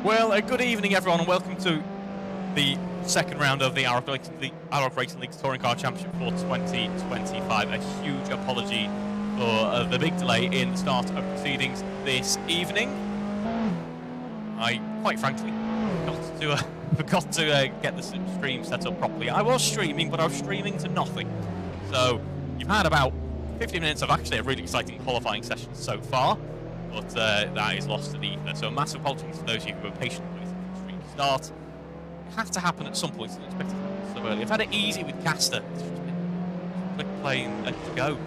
Well, good evening, everyone, and welcome to the second round of the AROC Racing League's Touring Car Championship for 2025. A huge apology for the big delay in the start of proceedings this evening. I, quite frankly, forgot to get the stream set up properly. I was streaming, but I was streaming to nothing. So you've had about 50 minutes of actually a really exciting qualifying session so far, but that is lost to the ether. So massive apologies for those of you who were patient waiting for the stream to start. It had to happen at some point, so I didn't expect it to happen so early. I've had it easy with Caster. It's just been click, play, and let's go.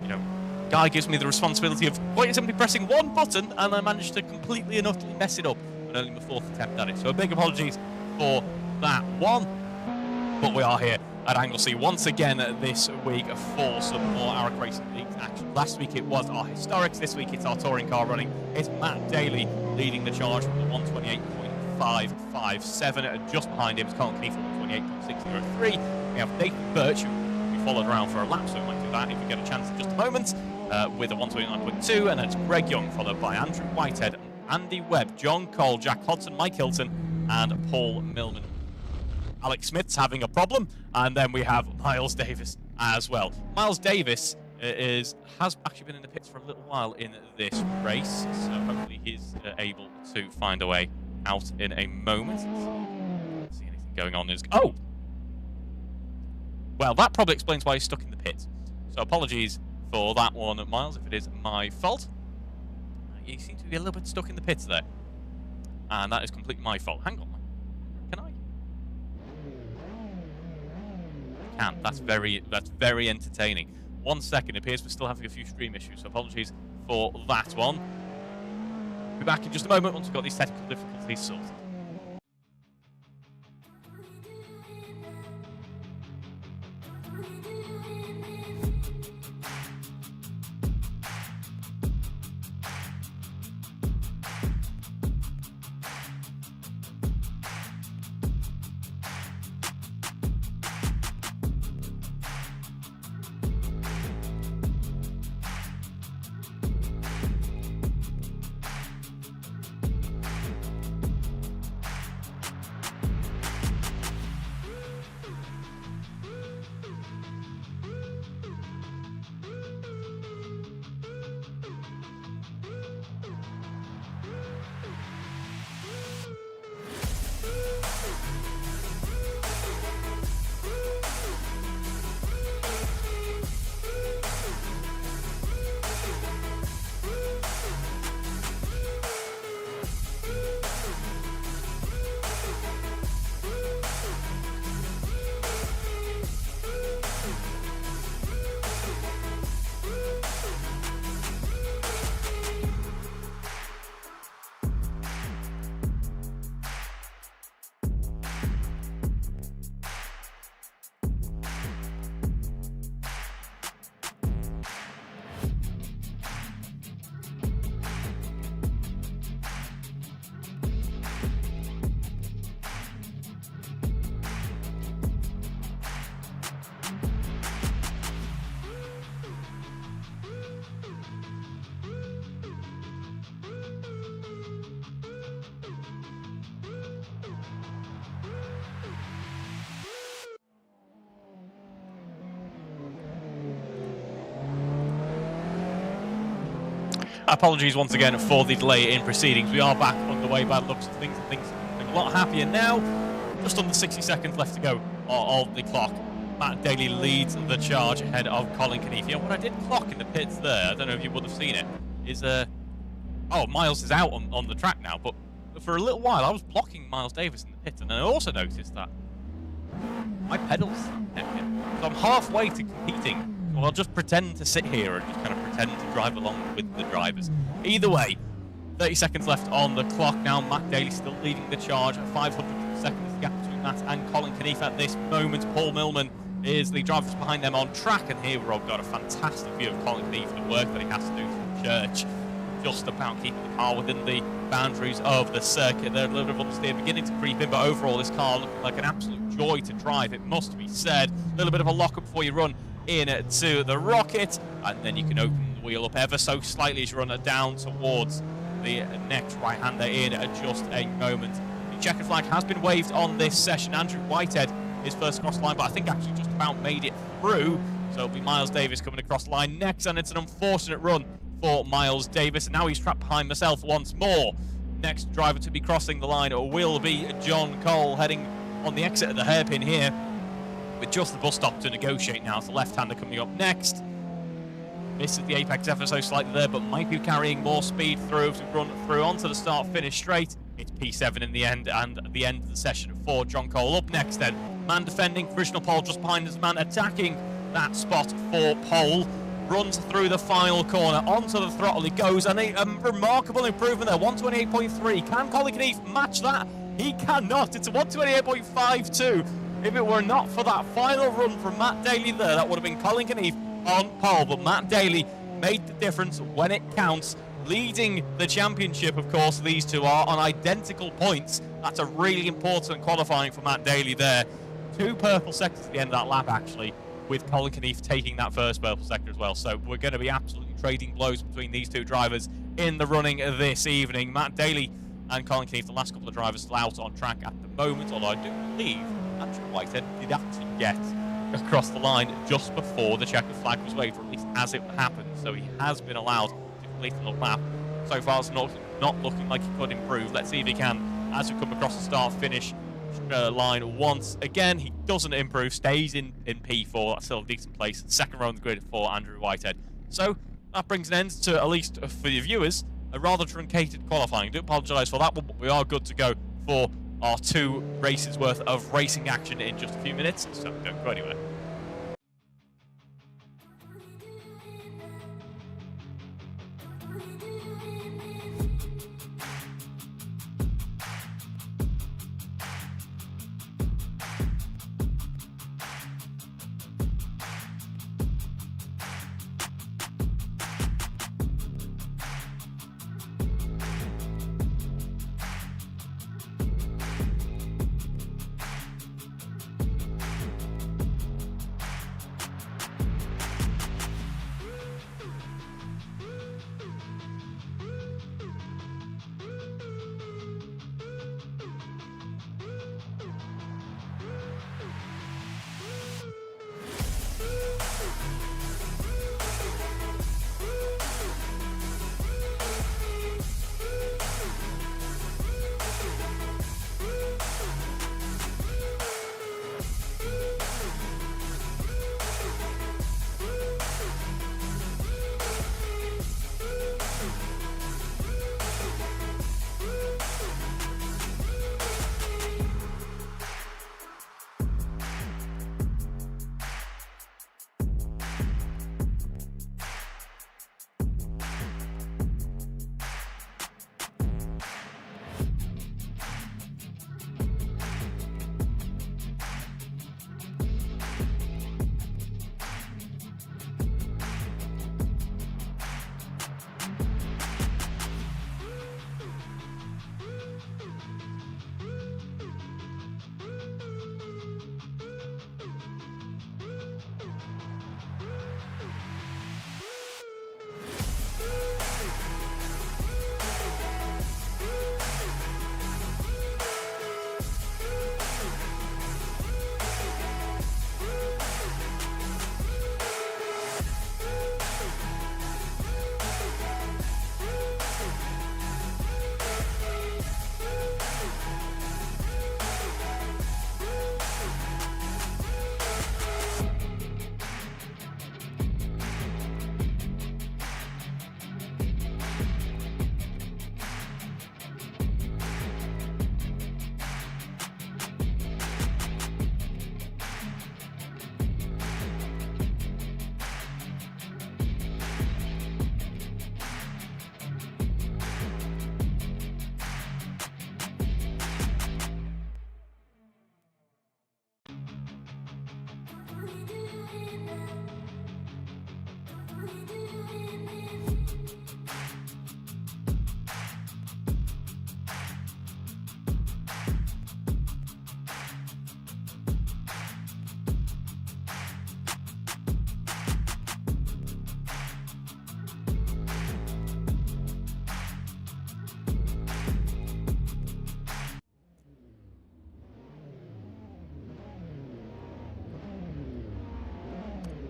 You know, Guy gives me the responsibility of quite simply pressing one button, and I managed to completely and utterly mess it up, and only my fourth attempt at it. So big apologies for that one. But we are here at Anglesey once again this week for some more AROC Racing League action. Last week it was our Historics, this week it's our touring car running. It's Matt Daly leading the charge from the 128.557, and just behind him is Colin Keith from 128.603. We have Nathan Birch, who followed around for a lap, so we might do that if we get a chance in just a moment, with a 129.2, and then it's Greg Young, followed by Andrew Whitehead, Andy Webb, John Cole, Jack Hodson, Mike Hilton, and Paul Millman. Alex Smith's having a problem, and then we have Miles Davis as well. Miles Davis has actually been in the pits for a little while in this race, so hopefully he's able to find a way out in a moment. Let's see anything going on. Oh! Well, that probably explains why he's stuck in the pit. So apologies for that one, Miles, if it is my fault. You seem to be a little bit stuck in the pits there, and that is completely my fault. Hang on. Can I? Can. That's very entertaining. 1 second. It appears we're still having a few stream issues, so apologies for that one. We'll be back in just a moment once we've got these technical difficulties sorted. Apologies once again for the delay in proceedings. We are back underway by the looks of things, and things are a lot happier now. Just under 60 seconds left to go on the clock. Matt Daly leads the charge ahead of Colin Keith. What I did clock in the pits there, I don't know if you would have seen it, is oh, Miles is out on the track now, but for a little while I was blocking Miles Davis in the pit, and I also noticed that my pedals empty. So I'm halfway to competing. Well, I'll just pretend to sit here and just kind of pretend to drive along with the drivers. Either way, 30 seconds left on the clock now. Matt Daly still leading the charge at 500 seconds. The gap between Matt and Colin Keith at this moment. Paul Millman is the driver behind them on track, and here we've got a fantastic view of Colin Keith and the work that he has to do for the church. Just about keeping the car within the boundaries of the circuit. They're a little bit of understeer beginning to creep in, but overall this car looking like an absolute joy to drive, it must be said. A little bit of a lock-up before you run into the rocket, and then you can open the wheel up ever so slightly as you run it down towards the next right-hander in just a moment. The checkered flag has been waved on this session. Andrew Whitehead is first across the line, but I think actually just about made it through. So it'll be Miles Davis coming across the line next, and it's an unfortunate run for Miles Davis. And now he's trapped behind himself once more. Next driver to be crossing the line will be John Cole, heading on the exit of the hairpin here, with just the bus stop to negotiate now. It's the left-hander coming up next. Misses the apex ever so slightly there, but might be carrying more speed through to run through onto the start-finish straight. It's P7 in the end, and at the end of the session for John Cole. Up next then, man defending, provisional pole just behind his man, attacking that spot for pole. Runs through the final corner, onto the throttle he goes, and a remarkable improvement there, 128.3. Can Colin Keneath match that? He cannot. It's a 128.52. If it were not for that final run from Matt Daly there, that would have been Colin Keneath on pole, but Matt Daly made the difference when it counts, leading the championship. Of course, these two are on identical points. That's a really important qualifying for Matt Daly there. 2 purple sectors at the end of that lap, actually, with Colin Keneath taking that first purple sector as well. So we're going to be absolutely trading blows between these two drivers in the running this evening. Matt Daly and Colin Keneath, the last couple of drivers, still out on track at the moment, although I do believe Andrew Whitehead did actually get across the line just before the checkered flag was waved, or at least as it happened. So he has been allowed to complete the lap. So far, it's not looking like he could improve. Let's see if he can as we come across the start-finish line once again. He doesn't improve, stays in P4. That's still a decent place. Second row on the grid for Andrew Whitehead. So that brings an end to, at least for the viewers, a rather truncated qualifying. I do apologise for that one, but we are good to go for our 2 races worth of racing action in just a few minutes, so don't go anywhere.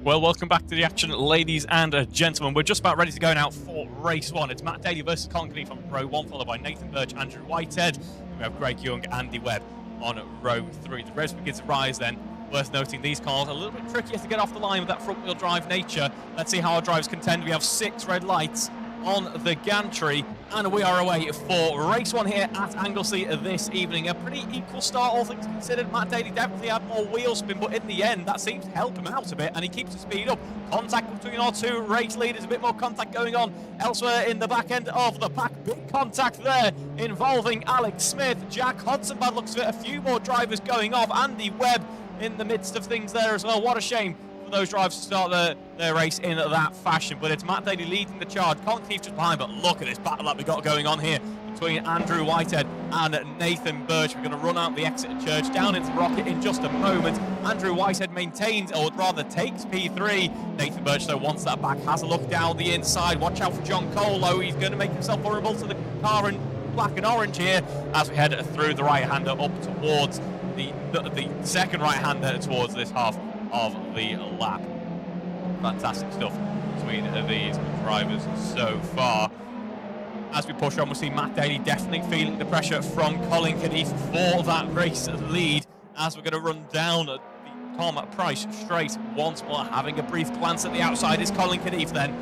Well, welcome back to the action, ladies and gentlemen. We're just about ready to go now for race one. It's Matt Daly versus Colin Keneath on row one, followed by Nathan Birch, Andrew Whitehead. We have Greg Young, Andy Webb on row three. The race begins to rise then. Worth noting, these cars are a little bit trickier to get off the line with that front-wheel drive nature. Let's see how our drivers contend. We have 6 red lights on the gantry, and we are away for race one here at Anglesey this evening. A pretty equal start, all things considered. Matt Daly definitely had more wheel spin, but in the end, that seems to help him out a bit, and he keeps the speed up. Contact between our 2 race leaders, a bit more contact going on elsewhere in the back end of the pack. Big contact there involving Alex Smith, Jack Hodson, by the looks of it. A few more drivers going off. Andy Webb in the midst of things there as well. What a shame for those drivers to start their race in that fashion, but it's Matt Daly leading the charge. Colin Keneath just behind, but look at this battle that we got going on here between Andrew Whitehead and Nathan Birch. We're going to run out the Exeter Church down into Rocket in just a moment. Andrew Whitehead maintains, or rather takes P3. Nathan Birch, though, wants that back, has a look down the inside. Watch out for John Cole, though. He's going to make himself vulnerable to the car in black and orange here as we head through the right-hander up towards the second right-hander towards this half of the lap. Fantastic stuff between these drivers so far. As we push on, we'll see Matt Daly definitely feeling the pressure from Colin Keneath for that race lead, as we're going to run down the Tom Price straight once more. Having a brief glance at the outside is Colin Keneath then,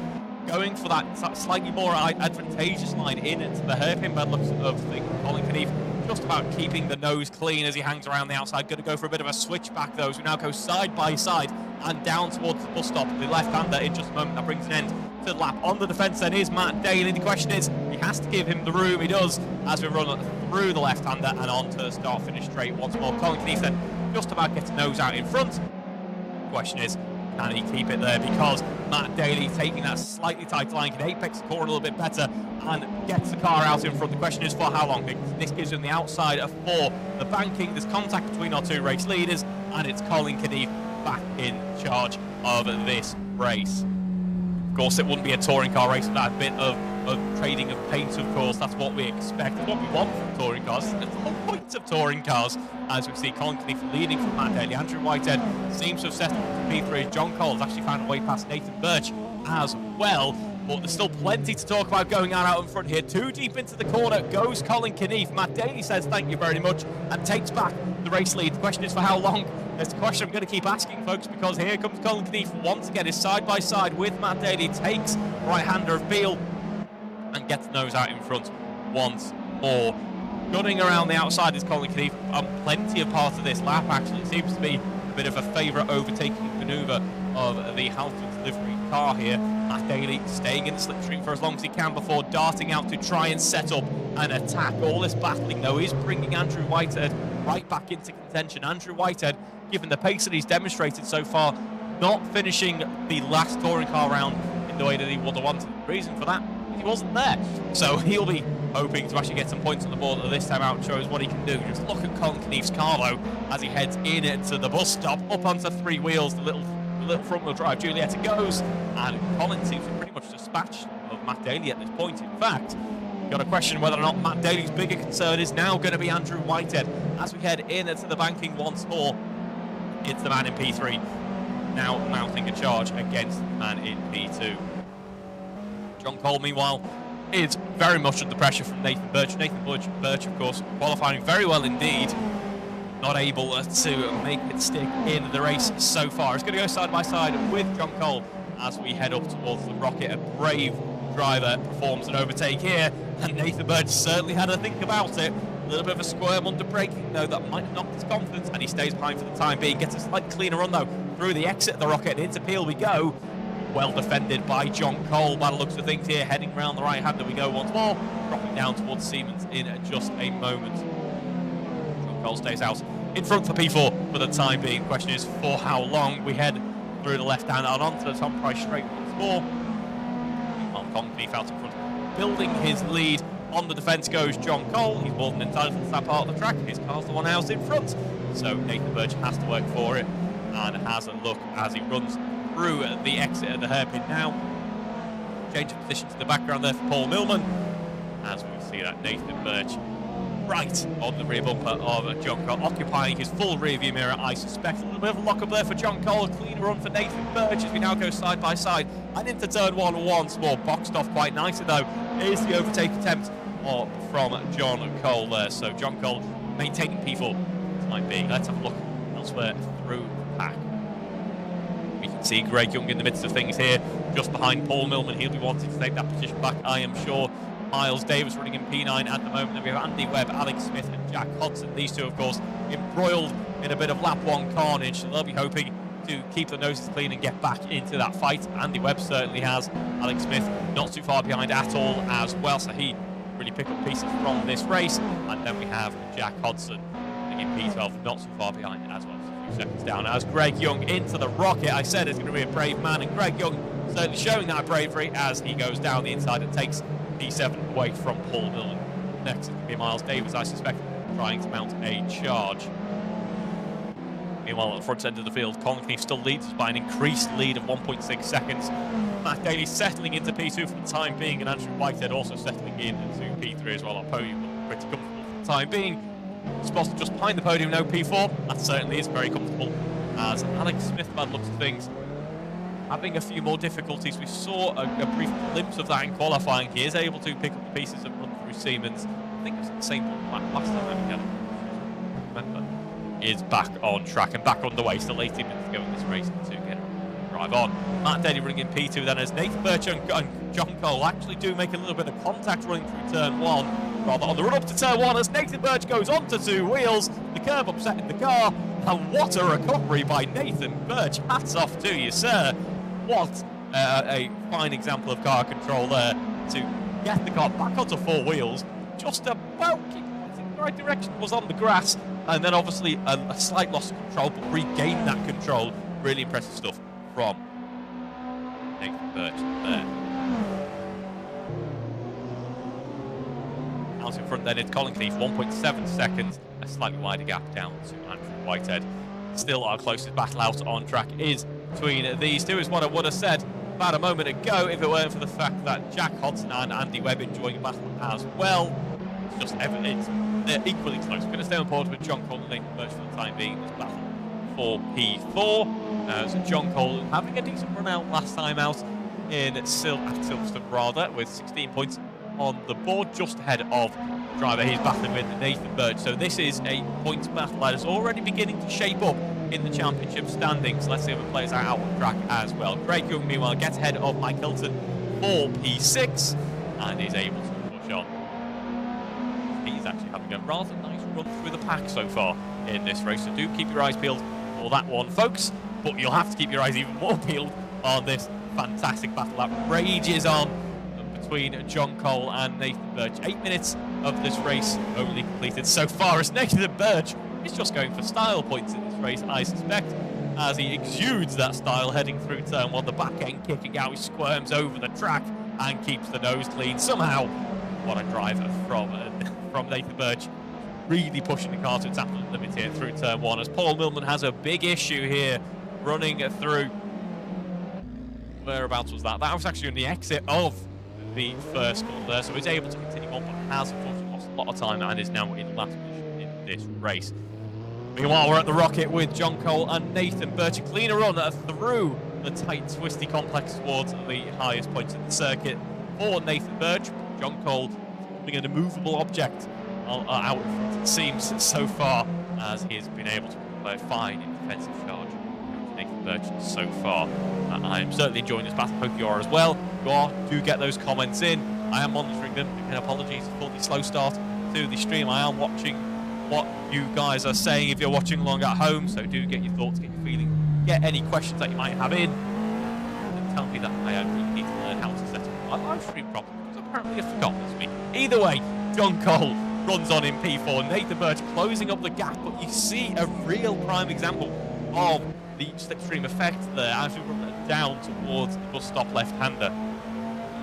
going for that slightly more advantageous line in into the hairpin by the looks of things. Colin Keneath just about keeping the nose clean as he hangs around the outside. Going to go for a bit of a switchback though, as we now go side by side and down towards the bus stop. The left-hander in just a moment. That brings an end to the lap. On the defence then is Matt Daly. The question is, he has to give him the room. He does, as we run through the left-hander and on to the start-finish straight once more. Colin Keneath then just about gets nose out in front. The question is, can he keep it there? Because Matt Daly, taking that slightly tight line, can apex the corner a little bit better and gets the car out in front. The question is for how long. This gives him the outside for the banking. There's contact between our 2 race leaders, and it's Colin Keneath back in charge of this race. Of course, it wouldn't be a touring car race without a bit of trading of paint, of course. That's what we expect. That's what we want from touring cars. It's the whole point of touring cars. As we see Colin Keneath leading from Matt Daly. Andrew Whitehead seems to have settled for P3. John Cole has actually found a way past Nathan Birch as well. But there's still plenty to talk about going on out in front here. 2 deep into the corner goes Colin Keneath. Matt Daly says thank you very much and takes back the race lead. The question is for how long? It's the question I'm going to keep asking, folks, because here comes Colin Keneath once again. Is side by side with Matt Daly, takes right-hander of Beale and gets nose out in front once more. Gunning around the outside is Colin Keneath on plenty of parts of this lap, actually. It seems to be a bit of a favourite overtaking manoeuvre of the Halton livery car here. Matt Daly staying in the slipstream for as long as he can before darting out to try and set up an attack. All this battling, though, is bringing Andrew Whitehead right back into contention. Andrew Whitehead, given the pace that he's demonstrated so far, not finishing the last touring car round in the way that he would have wanted. The reason for that, he wasn't there. So he'll be hoping to actually get some points on the board this time out and shows what he can do. Just look at Colin Keneath's car, though, as he heads in to the bus stop, up onto 3 wheels, the little front-wheel drive Julietta goes, and Colin seems to pretty much dispatch of Matt Daly at this point. In fact, got to question whether or not Matt Daly's bigger concern is now going to be Andrew Whitehead. As we head in to the banking once more, it's the man in P3 now mounting a charge against the man in P2. John Cole, meanwhile, is very much under pressure from Nathan Birch. Nathan Birch, of course, qualifying very well indeed. Not able to make it stick in the race so far. It's going to go side by side with John Cole as we head up towards the Rocket. A brave driver performs an overtake here, and Nathan Birch certainly had a think about it. A little bit of a squirm under braking, though, that might knock his confidence, and he stays behind for the time being. Gets a slightly cleaner run, though, through the exit of the Rocket, and into Peel we go. Well defended by John Cole by the looks of things here. Heading round the right-hander we go once more, dropping down towards Siemens in just a moment. John Cole stays out in front for P4 for the time being. The question is for how long. We head through the left-hander and onto the Tom Price straight once more. Meanwhile, Colin Keneath out in front, building his lead. On the defence goes John Cole. He's more than entitled to that part of the track. His car's the one housed in front. So Nathan Birch has to work for it and has a look as he runs through the exit of the hairpin now. Change of position to the background there for Paul Millman. As we see that Nathan Birch right on the rear bumper of John Cole, occupying his full rear view mirror, I suspect. A little bit of a lock-up there for John Cole, a clean run for Nathan Birch as we now go side by side and into turn one once more. Boxed off quite nicely though is the overtake attempt from John Cole there. So John Cole maintaining P4 for the time being. Let's have a look elsewhere through the pack. We can see Greg Young in the midst of things here, just behind Paul Millman. He'll be wanting to take that position back, I am sure. Miles Davis running in P9 at the moment. Then we have Andy Webb, Alex Smith and Jack Hodson. These two, of course, embroiled in a bit of lap one carnage. So they'll be hoping to keep the noses clean and get back into that fight. Andy Webb certainly has. Alex Smith not too far behind at all as well. So he really pick up pieces from this race. And then we have Jack Hodson running in P12, not too far behind as well. So a few seconds down as Greg Young into the rocket. I said it's going to be a brave man, and Greg Young certainly showing that bravery as he goes down the inside and takes P7 away from Paul Millman. Next, it will be Miles Davis, I suspect, trying to mount a charge. Meanwhile, at the front end of the field, Colin Keefe still leads by an increased lead of 1.6 seconds. Matt Daly settling into P2 for the time being, and Andrew Whitehead also settling in into P3 as well. Our podium looking pretty comfortable for the time being. Spotted just behind the podium, no P4. That certainly is very comfortable, as Alex Smith, by the looks of things, having a few more difficulties. We saw a brief glimpse of that in qualifying. He is able to pick up the pieces and run through Siemens. I think it was the same one last time we had him. Remember, is back on track and back underway. Still 18 minutes to go in this race to get a drive on. Matt Daly running in P2 then as Nathan Birch and John Cole actually do make a little bit of contact running through turn one. Rather on the run up to turn one as Nathan Birch goes onto two wheels. The curb upsetting the car. And what a recovery by Nathan Birch. Hats off to you, sir. What a fine example of car control there to get the car back onto four wheels, just about keeping it in the right direction. Was on the grass, and then obviously a slight loss of control, but regained that control. Really impressive stuff from Nathan Birch there. Out in front then it's Colin Keefe, 1.7 seconds, a slightly wider gap down to Andrew Whitehead. Still our closest battle out on track is between these two, is what I would have said about a moment ago if it weren't for the fact that Jack Hodson and Andy Webb enjoying a battle as well. It's just evident they're equally close. We're going to stay on board with John Cole and Nathan Birch for the time being in this battle for P4. So John Cole having a decent run out last time out in Silverstone rather, with 16 points on the board, just ahead of the driver he's battling with, Nathan Birch. So this is a points battle that is already beginning to shape up in the championship standings. Let's see if it plays out on track as well. Greg Young, meanwhile, gets ahead of Mike Hilton for P6 and is able to push on. He's actually having a rather nice run through the pack so far in this race, so do keep your eyes peeled for that one, folks. But you'll have to keep your eyes even more peeled on this fantastic battle that rages on between John Cole and Nathan Birch. 8 minutes of this race only completed so far, as Nathan Birch is just going for style points in this race, I suspect, as he exudes that style heading through turn one. The back end kicking out, he squirms over the track and keeps the nose clean. Somehow, what a driver from Nathan Birch, really pushing the car to its absolute limit here through turn one, as Paul Millman has a big issue here running through. Whereabouts was that? That was actually on the exit of the first corner there, so he's able to continue on, but has unfortunately lost a lot of time and is now in last position in this race. Meanwhile, we're at the rocket with John Cole and Nathan Birch. A cleaner run through the tight, twisty complex towards the highest points of the circuit for Nathan Birch. John Cole being an immovable object out in front, it seems, so far, as he has been able to play a fine in defensive charge. Nathan Birch so far. I am certainly enjoying this battle. Hope you are as well. If you are, do get those comments in. I am monitoring them. Again, apologies for the slow start to the stream. I am watching what you guys are saying if you're watching along at home, so do get your thoughts, get your feeling, get any questions that you might have in, and tell me that I really need to learn how to set up my live stream properly, because apparently I've forgotten this week. Either way, John Cole runs on in P4, Nathan Birch closing up the gap, but you see a real prime example of the slipstream effect there as we run down towards the bus stop left-hander.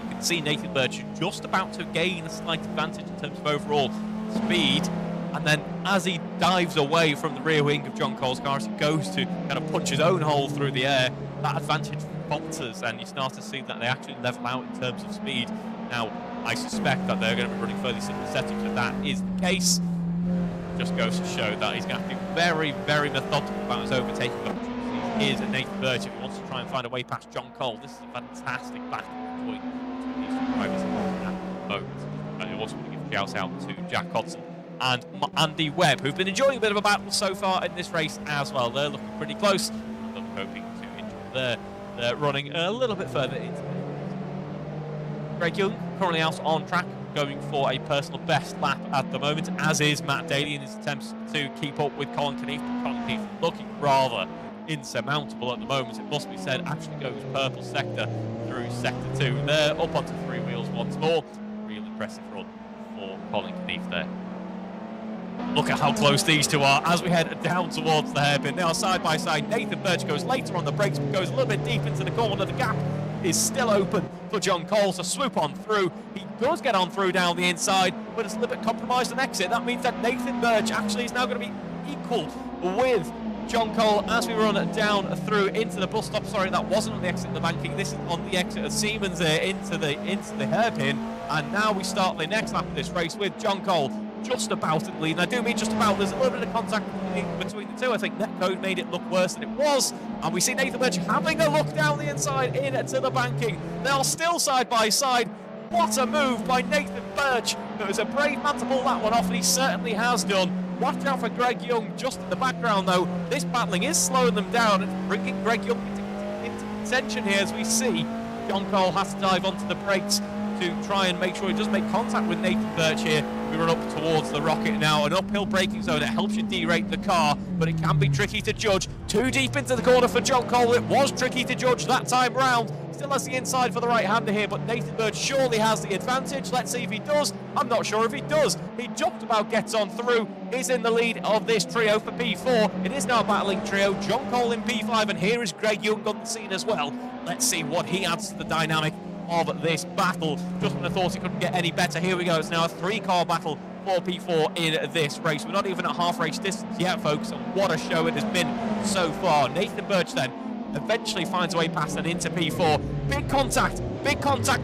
You can see Nathan Birch just about to gain a slight advantage in terms of overall speed, and then as he dives away from the rear wing of John Cole's car, as he goes to kind of punch his own hole through the air, that advantage falters, and you start to see that they actually level out in terms of speed. Now, I suspect that they're going to be running fairly similar settings if that is the case. just goes to show that he's going to have to be very, very methodical about his overtaking opportunities. Here's a Nathan Birch if he wants to try and find a way past John Cole. This is a fantastic battle between these two drivers at the moment. And I also want to give a shout out to Jack Hodson and Andy Webb, who've been enjoying a bit of a battle so far in this race as well. They're looking pretty close, and they're hoping to enjoy their running a little bit further into the race. Greg Young currently out on track, going for a personal best lap at the moment, as is Matt Daly in his attempts to keep up with Colin Keneath. Colin Keneath looking rather insurmountable at the moment, it must be said. Actually goes purple sector through sector 2. They're up onto 3 wheels once more. Real impressive run for Colin Keneath there. Look at how close these two are as we head down towards the hairpin. They are side by side. Nathan Birch goes later on the brakes, but goes a little bit deep into the corner. The gap is still open for John Cole to swoop on through. He does get on through down the inside, but it's a little bit compromised on exit. That means that Nathan Birch actually is now going to be equal with John Cole as we run down through into the bus stop. Sorry, that wasn't on the exit of the banking. This is on the exit of Siemens into the hairpin. And now we start the next lap of this race with John Cole just about in the lead. And I do mean just about. There's a little bit of contact between the two. I think netcode made it look worse than it was. And we see Nathan Birch having a look down the inside into the banking. They are still side by side. What a move by Nathan Birch. It was a brave man to pull that one off, and he certainly has done. Watch out for Greg Young just in the background, though. This battling is slowing them down. It's bringing Greg Young into contention here as we see John Cole has to dive onto the brakes to try and make sure he does make contact with Nathan Birch here. We run up towards the rocket now. An uphill braking zone. It helps you derate the car, but it can be tricky to judge. Too deep into the corner for John Cole. It was tricky to judge that time round. Still has the inside for the right-hander here, but Nathan Birch surely has the advantage. Let's see if he does. I'm not sure if he does. He just about gets on through. Is in the lead of this trio for P4. It is now a battling trio. John Cole in P5, and here is Greg Young on the scene as well. Let's see what he adds to the dynamic of this battle. Just when I thought it couldn't get any better, here we go. It's now a 3-car battle for P4 in this race. We're not even at half race distance yet, folks, and what a show it has been so far. Nathan Birch then eventually finds a way past and into P4. Big contact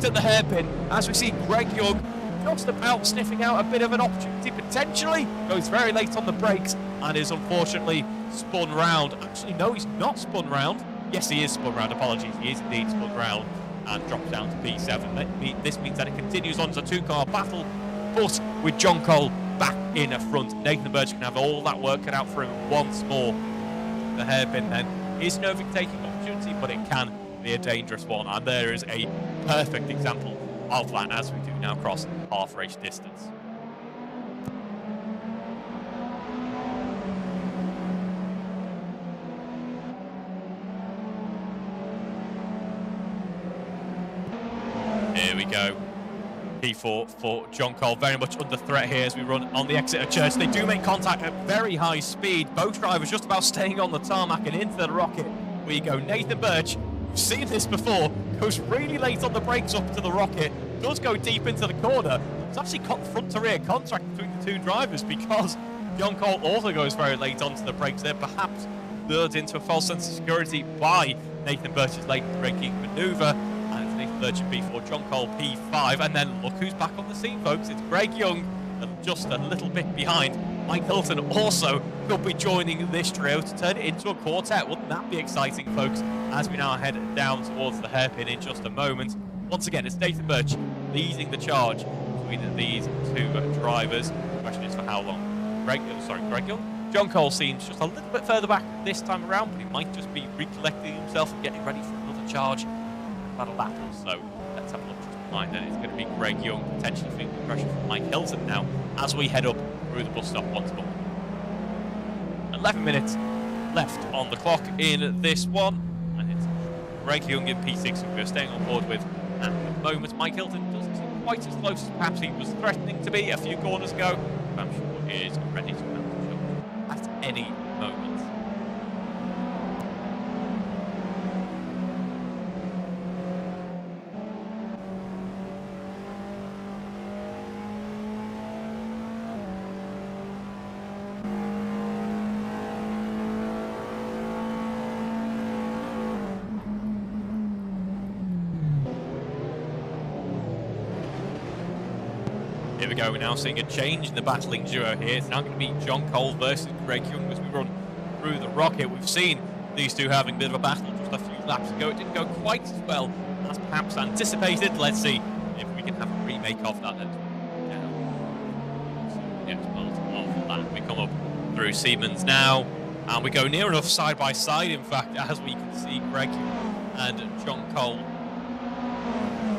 at the hairpin as we see Greg Young just about sniffing out a bit of an opportunity potentially. Goes very late on the brakes and is unfortunately spun round. Actually, no, he's not spun round. Yes, he is spun round. Apologies, he is indeed spun round and drops down to P7. This means that it continues on as a 2-car battle, but with John Cole back in front. Nathan Birch can have all that work cut out for him once more. The hairpin then is an overtaking opportunity, but it can be a dangerous one, and there is a perfect example of that as we do now cross half race distance. Here we go. P4 for John Cole, very much under threat here as we run on the exit of Church. They do make contact at very high speed. Both drivers just about staying on the tarmac and into the rocket. We go. Nathan Birch, we've seen this before, goes really late on the brakes up to the rocket, does go deep into the corner. It's actually front to rear contact between the two drivers because John Cole also goes very late onto the brakes there, perhaps lured into a false sense of security by Nathan Birch's late braking manoeuvre. Nathan Birch in P4, John Cole P5, and then look who's back on the scene, folks. It's Greg Young, just a little bit behind. Mike Hilton also could be joining this trio to turn it into a quartet. Wouldn't that be exciting, folks, as we now head down towards the hairpin in just a moment. Once again, it's Nathan Birch leading the charge between these two drivers. The question is for how long? Greg Young. John Cole seems just a little bit further back this time around, but he might just be recollecting himself and getting ready for another charge. About a lap or so. Let's have a look just behind it. It's going to be Greg Young potentially feeling the pressure from Mike Hilton now as we head up through the bus stop once more. 11 minutes left on the clock in this one, and it's Greg Young in P6 who we're staying on board with at the moment. Mike Hilton doesn't seem quite as close as perhaps he was threatening to be a few corners ago, but I'm sure he is ready to mount at any moment. Here we go, we're now seeing a change in the battling duo here. It's now going to be John Cole versus Greg Young as we run through the rocket. We've seen these two having a bit of a battle just a few laps ago. It didn't go quite as well as perhaps anticipated. Let's see if we can have a remake of that then. Of that. We come up through Siemens now, and we go near enough side by side, in fact, as we can see Greg and John Cole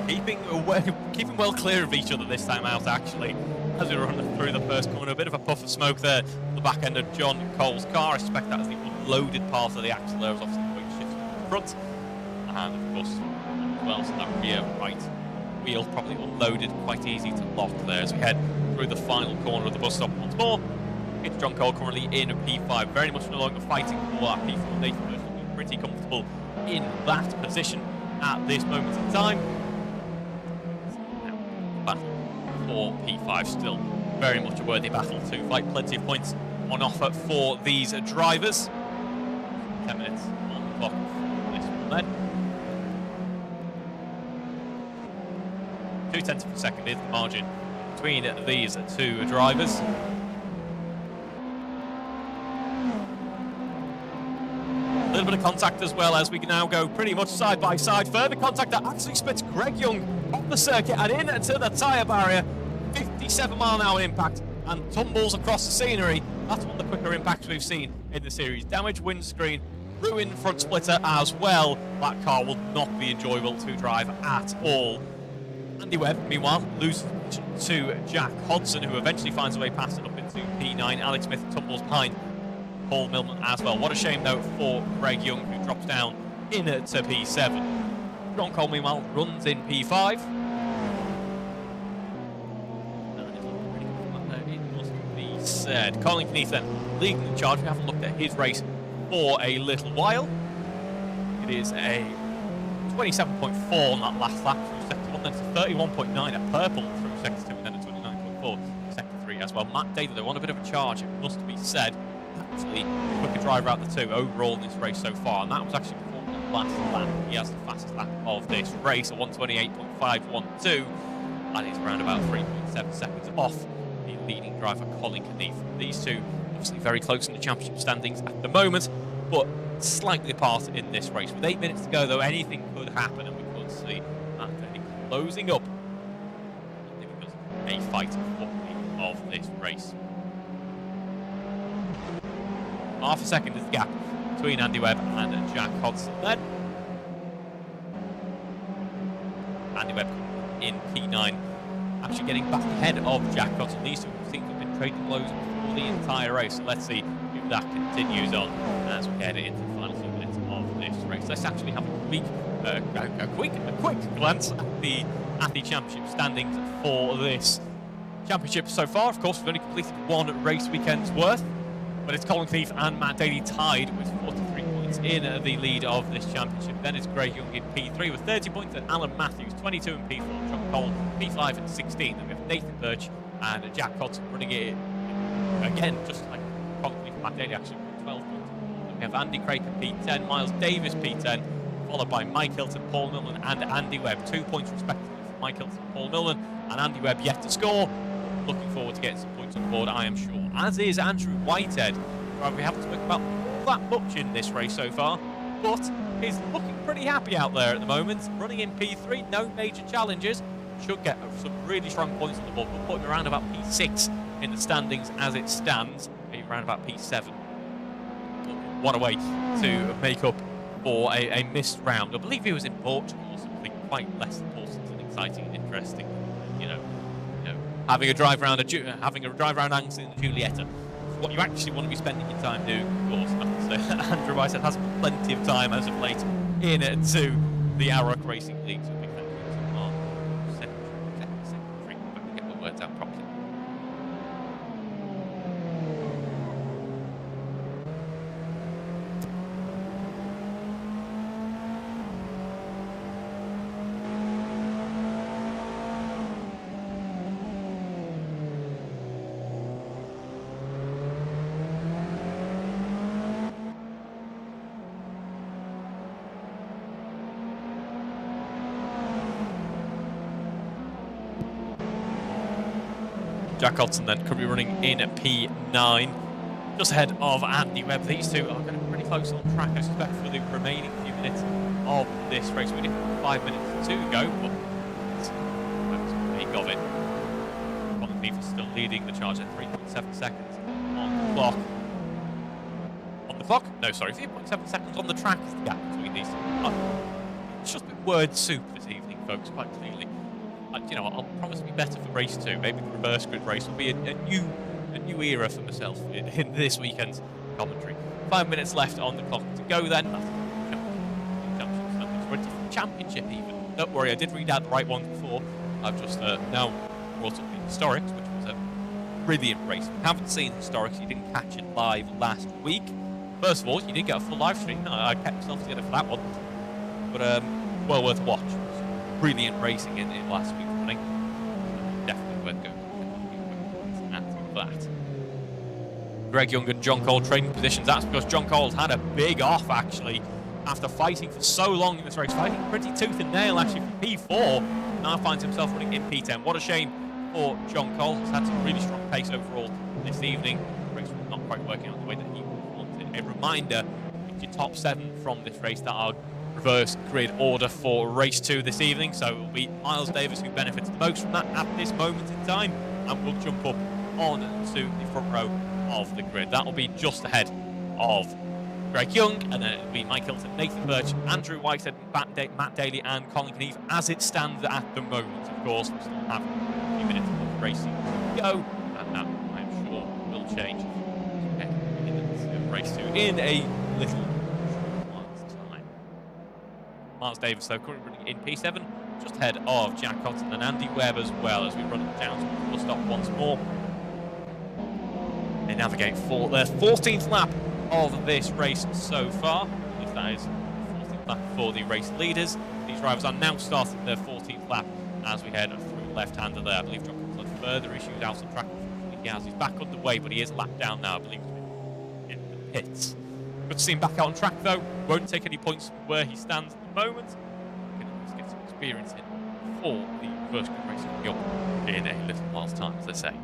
keeping well clear of each other this time out, actually, as we run through the first corner. A bit of a puff of smoke there on the back end of John Cole's car. I suspect that is the unloaded part of the axle there, was obviously the quick shift to the front, and of course as well, so that rear right wheel probably unloaded, quite easy to lock there as we head through the final corner of the bus stop once more. It's John Cole currently in P5, very much no longer fighting for that P4. Nathan Birch looking pretty comfortable in that position at this moment in time. Battle for P5 still very much a worthy battle to fight. Plenty of points on offer for these drivers. 10 minutes on the clock for this one then. 0.2 of a second is the margin between these two drivers. A little bit of contact as well as we can now go pretty much side by side. Further contact that actually splits Greg Young off the circuit and into the tyre barrier. 57-mile-an-hour impact and tumbles across the scenery. That's one of the quicker impacts we've seen in the series. Damaged windscreen, ruined front splitter as well. That car will not be enjoyable to drive at all. Andy Webb, meanwhile, loses to Jack Hodson, who eventually finds a way past it up into P9. Alex Smith tumbles behind Paul Millman as well. What a shame, though, for Greg Young, who drops down into P7. John Cole, meanwhile, runs in P5. It must be said. Colin Kneath then leading the charge. We haven't looked at his race for a little while. It is a 27.4 on that last lap through sector 1, then to 31.9 at purple through sector 2, and then a 29.4 sector 3 as well. Matt Daly, though, on a bit of a charge, it must be said. Actually, the quicker driver out of the two overall in this race so far, and that was actually before the last lap. He has the fastest lap of this race, a 1:28.512. That is around about 3.7 seconds off the leading driver, Colin Kneath. These two obviously very close in the championship standings at the moment, but slightly apart in this race. With 8 minutes to go, though, anything could happen, and we could see that closing up a fight for the of this race. Half a second is the gap between Andy Webb and Jack Hodson then. Andy Webb in P9, actually getting back ahead of Jack Hodson. These two seem to have been trading blows for the entire race, so let's see if that continues on as we head into the final few minutes of this race. Let's actually have a quick glance at the championship standings for this championship so far. Of course, we've only completed one race weekend's worth, but it's Colin Kneath and Matt Daly tied with 43 points in the lead of this championship. Then it's Greg Young in P3 with 30 points, and Alan Matthews 22 in P4, John Cole P5 and 16. Then we have Nathan Birch and Jack Hodson running it again, just like Colin Kneath and Matt Daly, actually with 12 points. Then we have Andy Craig in P10, Miles Davis P10, followed by Mike Hilton, Paul Millman and Andy Webb. 2 points respectively for Mike Hilton, Paul Millman, and Andy Webb yet to score. Looking forward to getting some points on the board, I am sure. As is Andrew Whitehead. Right, we haven't spoken about that much in this race so far, but he's looking pretty happy out there at the moment. Running in P3, no major challenges. Should get some really strong points on the board. We'll put him around about P6 in the standings as it stands. Maybe around about P7. What a way to make up for a missed round. I believe he was in Portugal, something quite less important and exciting and interesting. Having a drive around Anglesey and Julietta. What you actually want to be spending your time doing, of course. I have to say, Andrew Whitehead has plenty of time as of late into the AROC Racing League. So big thank you to our secretary, if I can get the words out properly. Jack Hodson then currently running in P9, just ahead of Andy Webb. These two are going to be pretty close on track, I suspect, for the remaining few minutes of this race. We did 5 minutes to go, but that's the make of it. Colin Cleave is still leading the charge at 3.7 seconds on the clock. On the clock? No, sorry, 3.7 seconds on the track is the gap between these two. It's just been word soup this evening, folks, quite clearly. You know, I'll promise to be better for race 2. Maybe the reverse grid race will be a new era for myself in this weekend's commentary. 5 minutes left on the clock to go then. For a different championship even. Don't worry, I did read out the right one before. I've just now brought up the Historics, which was a brilliant race. If you haven't seen Historics, you didn't catch it live last week. First of all, you did get a full live stream. I kept myself together for that one. But well worth a watch. Brilliant racing in last week's running. Definitely worth going at that. Greg Young and John Cole trading positions. That's because John Cole's had a big off, actually, after fighting for so long in this race. Fighting pretty tooth and nail, actually, for P4. Now finds himself running in P10. What a shame for John Cole. He's had some really strong pace overall this evening. The race was not quite working out the way that he wanted. A reminder, it's your top 7 from this race that are reverse grid order for race 2 this evening, so it will be Miles Davis who benefits the most from that at this moment in time, and will jump up on to the front row of the grid. That will be just ahead of Greg Young, and then it will be Mike Hilton, Nathan Birch, Andrew Whitehead, Matt Daly and Colin Knieve as it stands at the moment. Of course, we still have a few minutes of racing to go, and that I'm sure will change in race 2 in a little Miles Davis, though, currently running in P7, just ahead of Jack Hodson and Andy Webb as well, as we run down to the full stop once more. They navigate for their 14th lap of this race so far. If that is the 14th lap for the race leaders. These drivers are now starting their 14th lap as we head through left-hander there. I believe John Cole's had further issues out on track. He has. He's back underway, but he is lapped down now, I believe, in the pits. Good to see him back out on track, though. Won't take any points from where he stands at the moment. Let's get some experience in for the first good race coming up in a little while's time, as they say.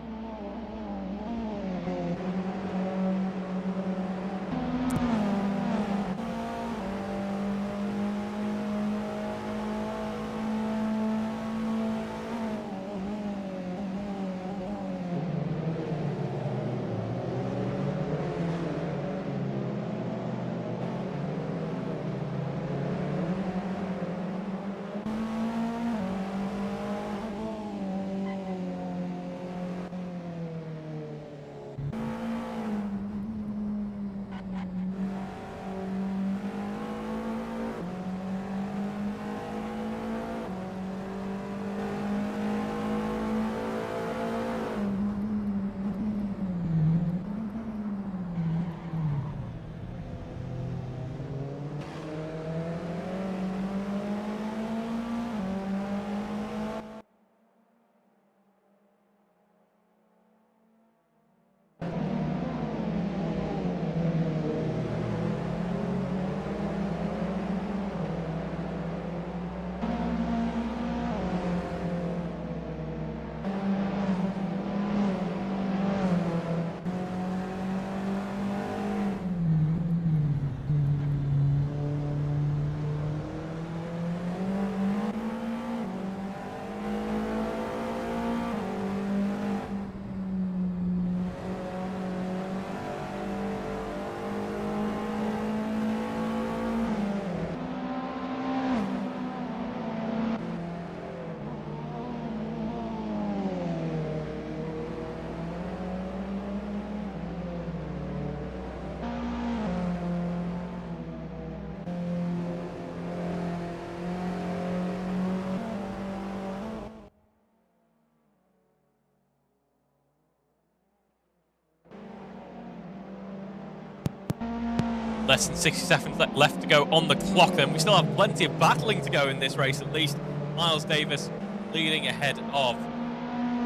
Less than 60 seconds left to go on the clock then. We still have plenty of battling to go in this race, at least. Miles Davis leading ahead of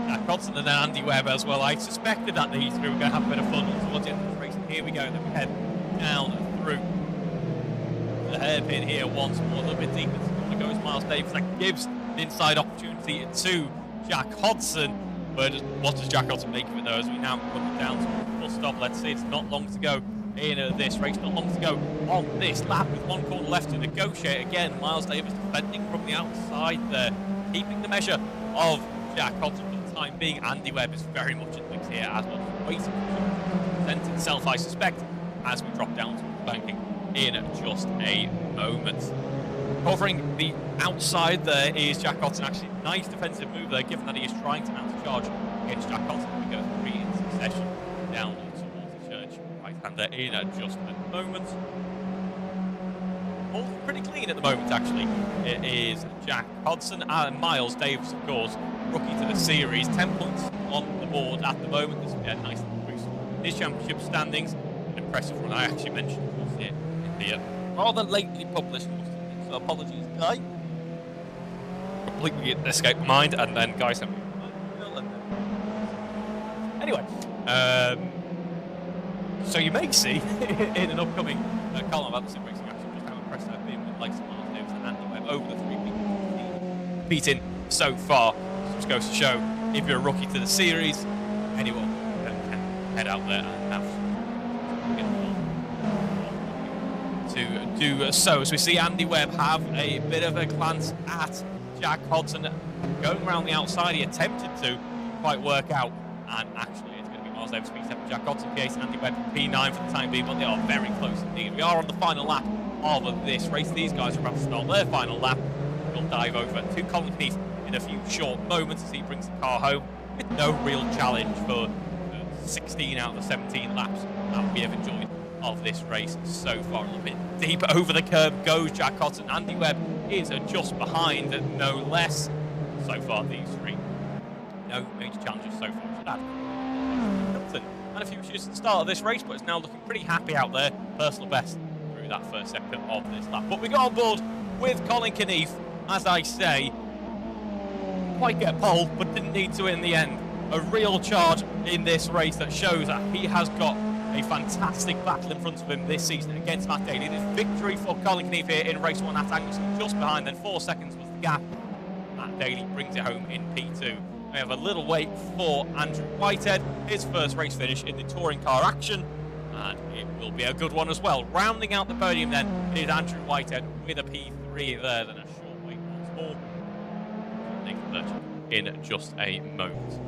Jack Hodson and then Andy Webb as well. I suspected that these three were going to have a bit of fun towards the end of the race. And here we go, and then we head down through the hairpin here once more, a little bit deeper. So goes Miles Davis. That gives an inside opportunity to Jack Hodson. What does Jack Hodson make of it, though, as we now come down to the full stop? Let's see, it's not long to go in this race, not long to go on this lap, with one corner left to negotiate. Again, Miles Davis defending from the outside there, keeping the measure of Jack Hodson for the time being. Andy Webb is very much in the mix here, as well, waiting to present itself, I suspect, as we drop down to the banking in just a moment. Covering the outside there is Jack Hodson. Actually, nice defensive move there, given that he is trying to mount a charge against Jack Hodson. We go 3 in succession down towards the church right-hander in just a moment. All pretty clean at the moment, actually. It is Jack Hodson and Miles Davis, of course, rookie to the series. 10 points on the board at the moment. This will be a nice little boost in his championship standings. An impressive one. I actually mentioned it in the rather lately published. So apologies, Guy. Completely escaped my mind, and then Guy sent me. Anyway, so you may see in an upcoming column about the sim racing action just how impressed I've been with likes of Miles Davis and Andy Webb over the 3 people competing so far. So just goes to show, if you're a rookie to the series, anyone can head out there and have to do so. As we see Andy Webb have a bit of a glance at Jack Hodson going around the outside. He attempted to quite work out, and actually it's going to be Miles Davis P7, Jack Hodson P8, Andy Webb P9 for the time being, but they are very close indeed. We are on the final lap of this race. These guys are about to start their final lap. We'll dive over to Colin Keith in a few short moments as he brings the car home with no real challenge for 16 out of the 17 laps that we have enjoyed of this race so far. A little bit deep over the curb goes Jack Hodson. Andy Webb is just behind, no less. So far, these 3, no major challenges so far. So that Hilton and a few issues at the start of this race, but it's now looking pretty happy out there. Personal best through that first sector of this lap. But we got on board with Colin Keith, as I say, quite get pole, but didn't need to in the end. A real charge in this race that shows that he has got a fantastic battle in front of him this season against Matt Daly. It is victory for Colin Keith here in race 1 at Anglesey, just behind, then 4 seconds was the gap. Matt Daly brings it home in P2. We have a little wait for Andrew Whitehead, his first race finish in the touring car action, and it will be a good one as well. Rounding out the podium then is Andrew Whitehead with a P3 there, then a short wait once more. Nathan Birch in just a moment.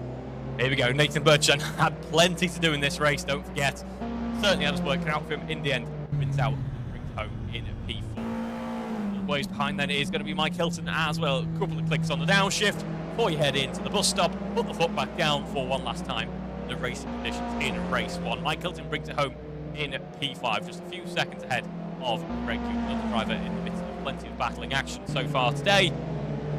Here we go, Nathan Birchon had plenty to do in this race, don't forget. Certainly had us working out for him in the end. Wins out, brings home in P4. Ways behind then is going to be Mike Hilton as well. A couple of clicks on the downshift before you head into the bus stop. Put the foot back down for one last time. The racing conditions in race 1. Mike Hilton brings it home in P5, just a few seconds ahead of Greg Cooper, the driver in the midst of plenty of battling action so far today.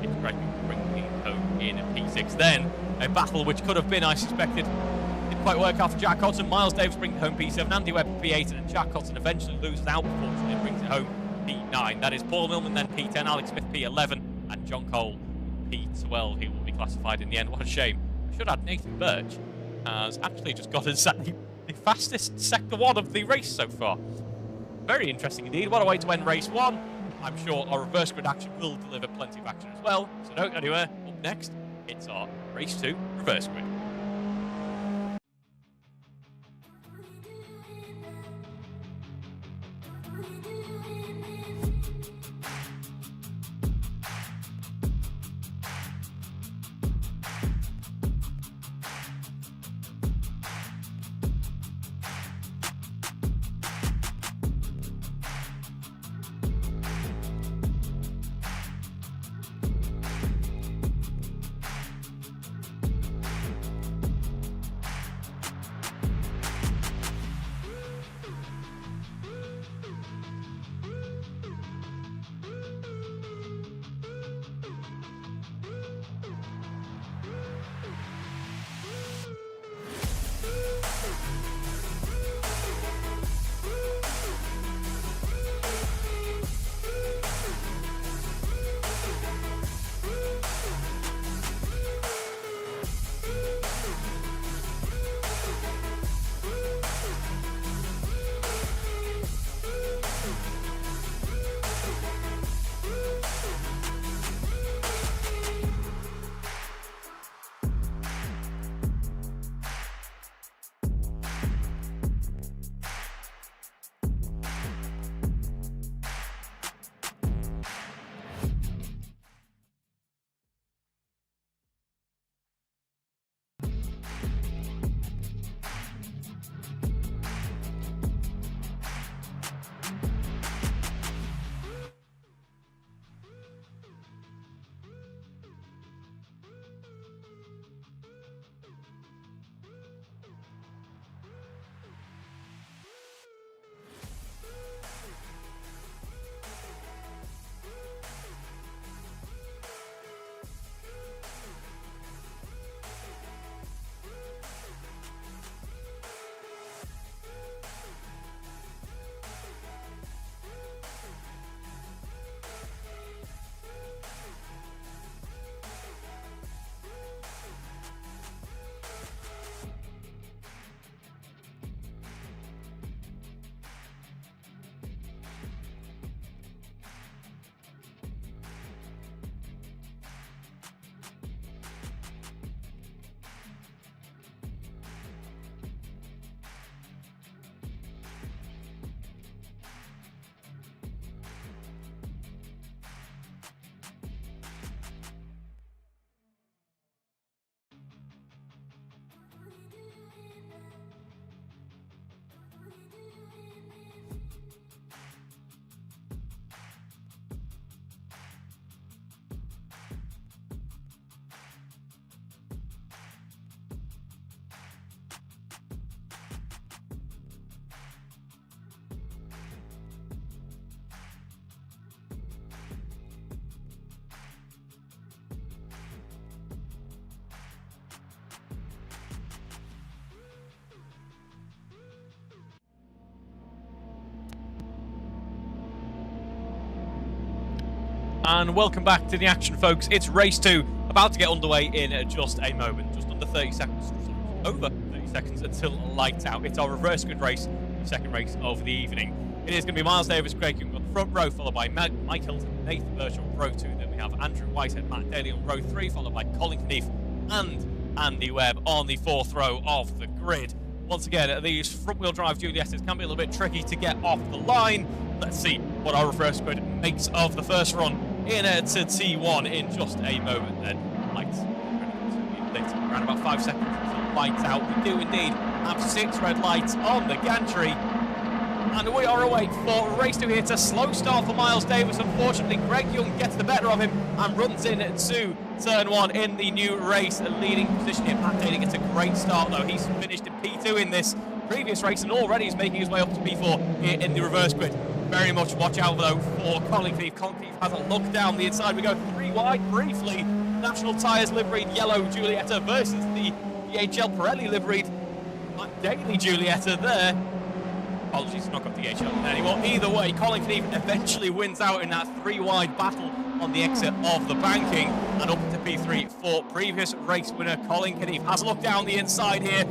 It's Greg Cooper bringing it home in P6 then. A battle which could have been, I suspected, didn't quite work out for Jack Hodson. Miles Davis brings it home P7, Andy Webb P8, and Jack Hodson eventually loses out, unfortunately, and brings it home P9. That is Paul Millman then P10, Alex Smith P11, and John Cole P12. He will be classified in the end. What a shame. I should add Nathan Birch has actually just got us at the fastest sector 1 of the race so far. Very interesting indeed. What a way to end race 1. I'm sure our reverse grid action will deliver plenty of action as well, so don't go anywhere. Up next, it's our race 2 reverse grid. And welcome back to the action, folks. It's race 2, about to get underway in just a moment. Just under 30 seconds, over 30 seconds until lights out. It's our reverse grid race, the second race of the evening. It is going to be Miles Davis, Greg Young on the front row, followed by Mike Hilton, Nathan Birch on row 2. Then we have Andrew Whitehead, Matt Daly on row 3, followed by Colin Knief and Andy Webb on the 4th row of the grid. Once again, these front-wheel drive Juliettes can be a little bit tricky to get off the line. Let's see what our reverse grid makes of the first run in to T1 in just a moment. Then lights around about 5 seconds until lights out. We do indeed have 6 red lights on the gantry, and we are away for race 2 here. It's a slow start for Miles Davis. Unfortunately, Greg Young gets the better of him and runs in to turn 1 in the new race, leading position here. Matt Daly gets a great start though. He's finished in P2 in this previous race and already is making his way up to P4 here in the reverse grid. Very much watch out though for Colin Knief. Colin Knief has a look down the inside. We go 3 wide briefly. National Tyres liveried yellow Giulietta versus the DHL Pirelli liveried Daily Giulietta there. Apologies, not got DHL anymore. Either way, Colin Knief eventually wins out in that 3 wide battle on the exit of the banking and up to P3 for previous race winner Colin Knief. Has a look down the inside here.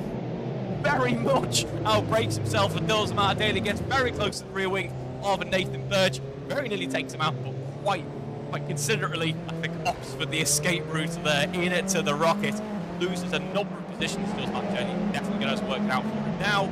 Very much outbrakes himself and does. Matt Daly gets very close to the rear wing of Nathan Birch. Very nearly takes him out, but quite considerately, I think, opts for the escape route there in it to the Rocket. Loses a number of positions, does Matt Daly. Definitely going to work out for him now.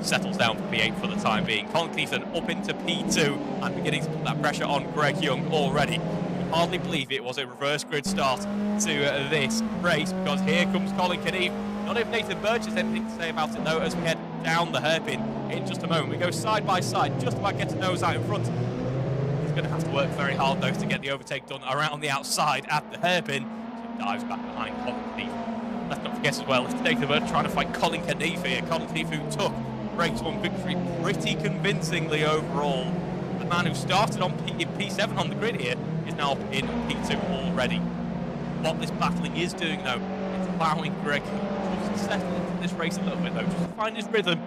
Settles down for P8 for the time being. Colin Knief up into P2 and beginning to put that pressure on Greg Young already. You can hardly believe it was a reverse grid start to this race, because here comes Colin Knief. Not if Nathan Birch has anything to say about it though, as we head down the hairpin in just a moment. We go side by side, just about get to nose out in front. He's going to have to work very hard though to get the overtake done around the outside at the hairpin. So he dives back behind Colin Knief. Let's not forget as well, it's Nathan Birch trying to fight Colin Knief here. Colin Knief who took race 1 victory pretty convincingly overall. The man who started on P7 on the grid here is now up in P2 already. What this battling is doing though, it's allowing Greg to settle into this race a little bit though, just to find his rhythm.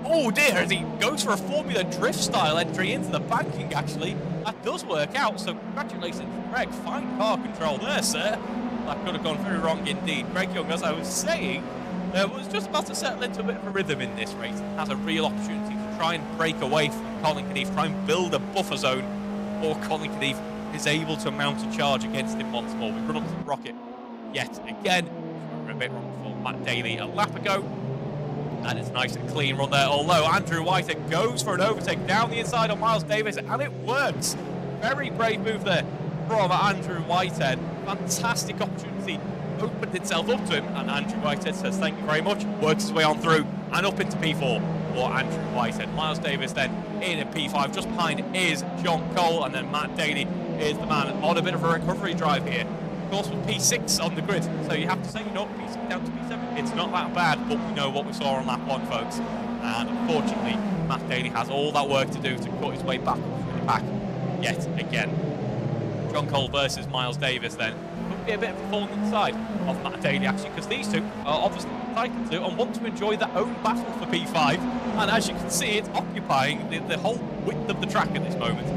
Oh dear, as he goes for a Formula Drift style entry into the banking actually. That does work out, so congratulations Greg, fine car control there sir. That could have gone very wrong indeed. Greg Young, as I was saying, was just about to settle into a bit of a rhythm in this race. Has a real opportunity to try and break away from Colin Knief, try and build a buffer zone, or Colin Knief is able to mount a charge against him once more. We run up to the Rocket yet again. We're a bit wrong for Matt Daly a lap ago. And it's a nice and clean run there, although Andrew Whitehead goes for an overtake down the inside on Miles Davis, and it works. Very brave move there from Andrew Whitehead. Fantastic opportunity opened itself up to him, and Andrew Whitehead says thank you very much, works his way on through and up into P4 for Andrew Whitehead. Miles Davis then in at P5, just behind is John Cole, and then Matt Daly is the man on a bit of a recovery drive here. Of course, with P6 on the grid, so you have to say, you know, P6 down to P7, it's not that bad, but we know what we saw on lap 1, folks. And unfortunately, Matt Daly has all that work to do to cut his way back up through the pack yet again. John Cole versus Miles Davis then could be a bit of a thorn in the side of Matt Daly, actually, because these two are obviously entitled to and want to enjoy their own battle for P5. And as you can see, it's occupying the whole width of the track at this moment.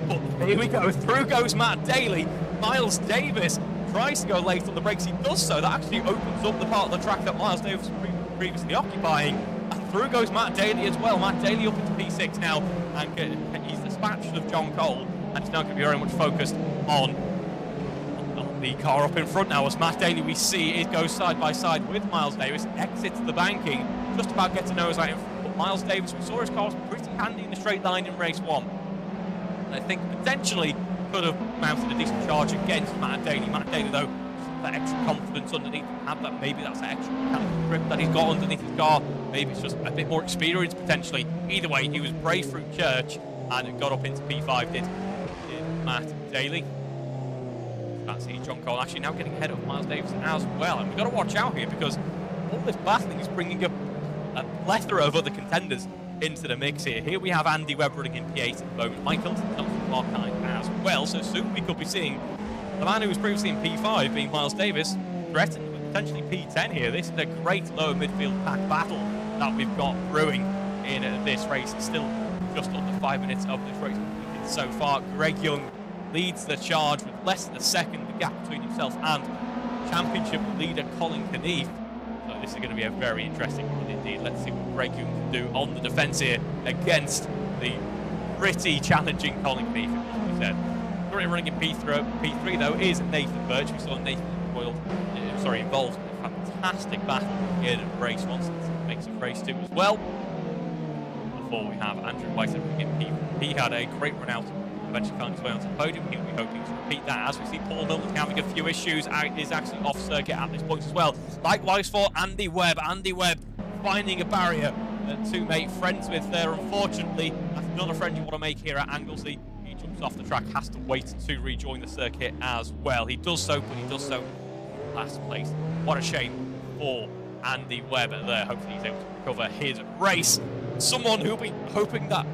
But here we go, through goes Matt Daly. Miles Davis tries to go late on the brakes. He does so. That actually opens up the part of the track that Miles Davis was previously occupying. And through goes Matt Daly as well. Matt Daly up into P6 now, and he's dispatched of John Cole, and he's now going to be very much focused on the car up in front now. As Matt Daly, we see it goes side by side with Miles Davis, exits the banking, just about gets a nose out in front. But Miles Davis, we saw his car was pretty handy in the straight line in race 1. And I think potentially could have mounted a decent charge against Matt Daly. Matt Daly, though, that extra confidence underneath him, had that, maybe that's that extra mechanical grip that he's got underneath his car. Maybe it's just a bit more experience potentially. Either way, he was brave through church and got up into P5, did Matt Daly. That's John Cole actually now getting ahead of Miles Davis as well. And we've got to watch out here, because all this battling is bringing a plethora of other contenders into the mix here. Here we have Andy Webb running in P8 at the moment. Mike Hilton comes from Mark 9 as well. So soon we could be seeing the man who was previously in P5, being Miles Davis, threatened with potentially P10 here. This is a great lower midfield pack battle that we've got brewing in this race. It's still just under 5 minutes of this race so far. Greg Young leads the charge with less than a second, the gap between himself and championship leader Colin Knief. So this is going to be a very interesting run indeed. Let's see what Greg Young can do on the defence here against the pretty challenging Colin Knief, as we said. Currently running in P3 though is Nathan Birch. We saw Nathan involved in a fantastic battle in race 1, so it makes it race 2 as well. Before we have Andrew Whitehead running in P. He had a great run out, eventually found his way onto the podium. He'll be hoping to repeat that. As we see Paul Milton having a few issues, is actually off circuit at this point as well. Likewise for Andy Webb. Andy Webb finding a barrier to make friends with there. Unfortunately, that's not a friend you want to make here at Anglesey. He jumps off the track, has to wait to rejoin the circuit as well. He does so, but he does so in last place. What a shame for Andy Webb there. Hopefully he's able to recover his race. Someone who'll be hoping that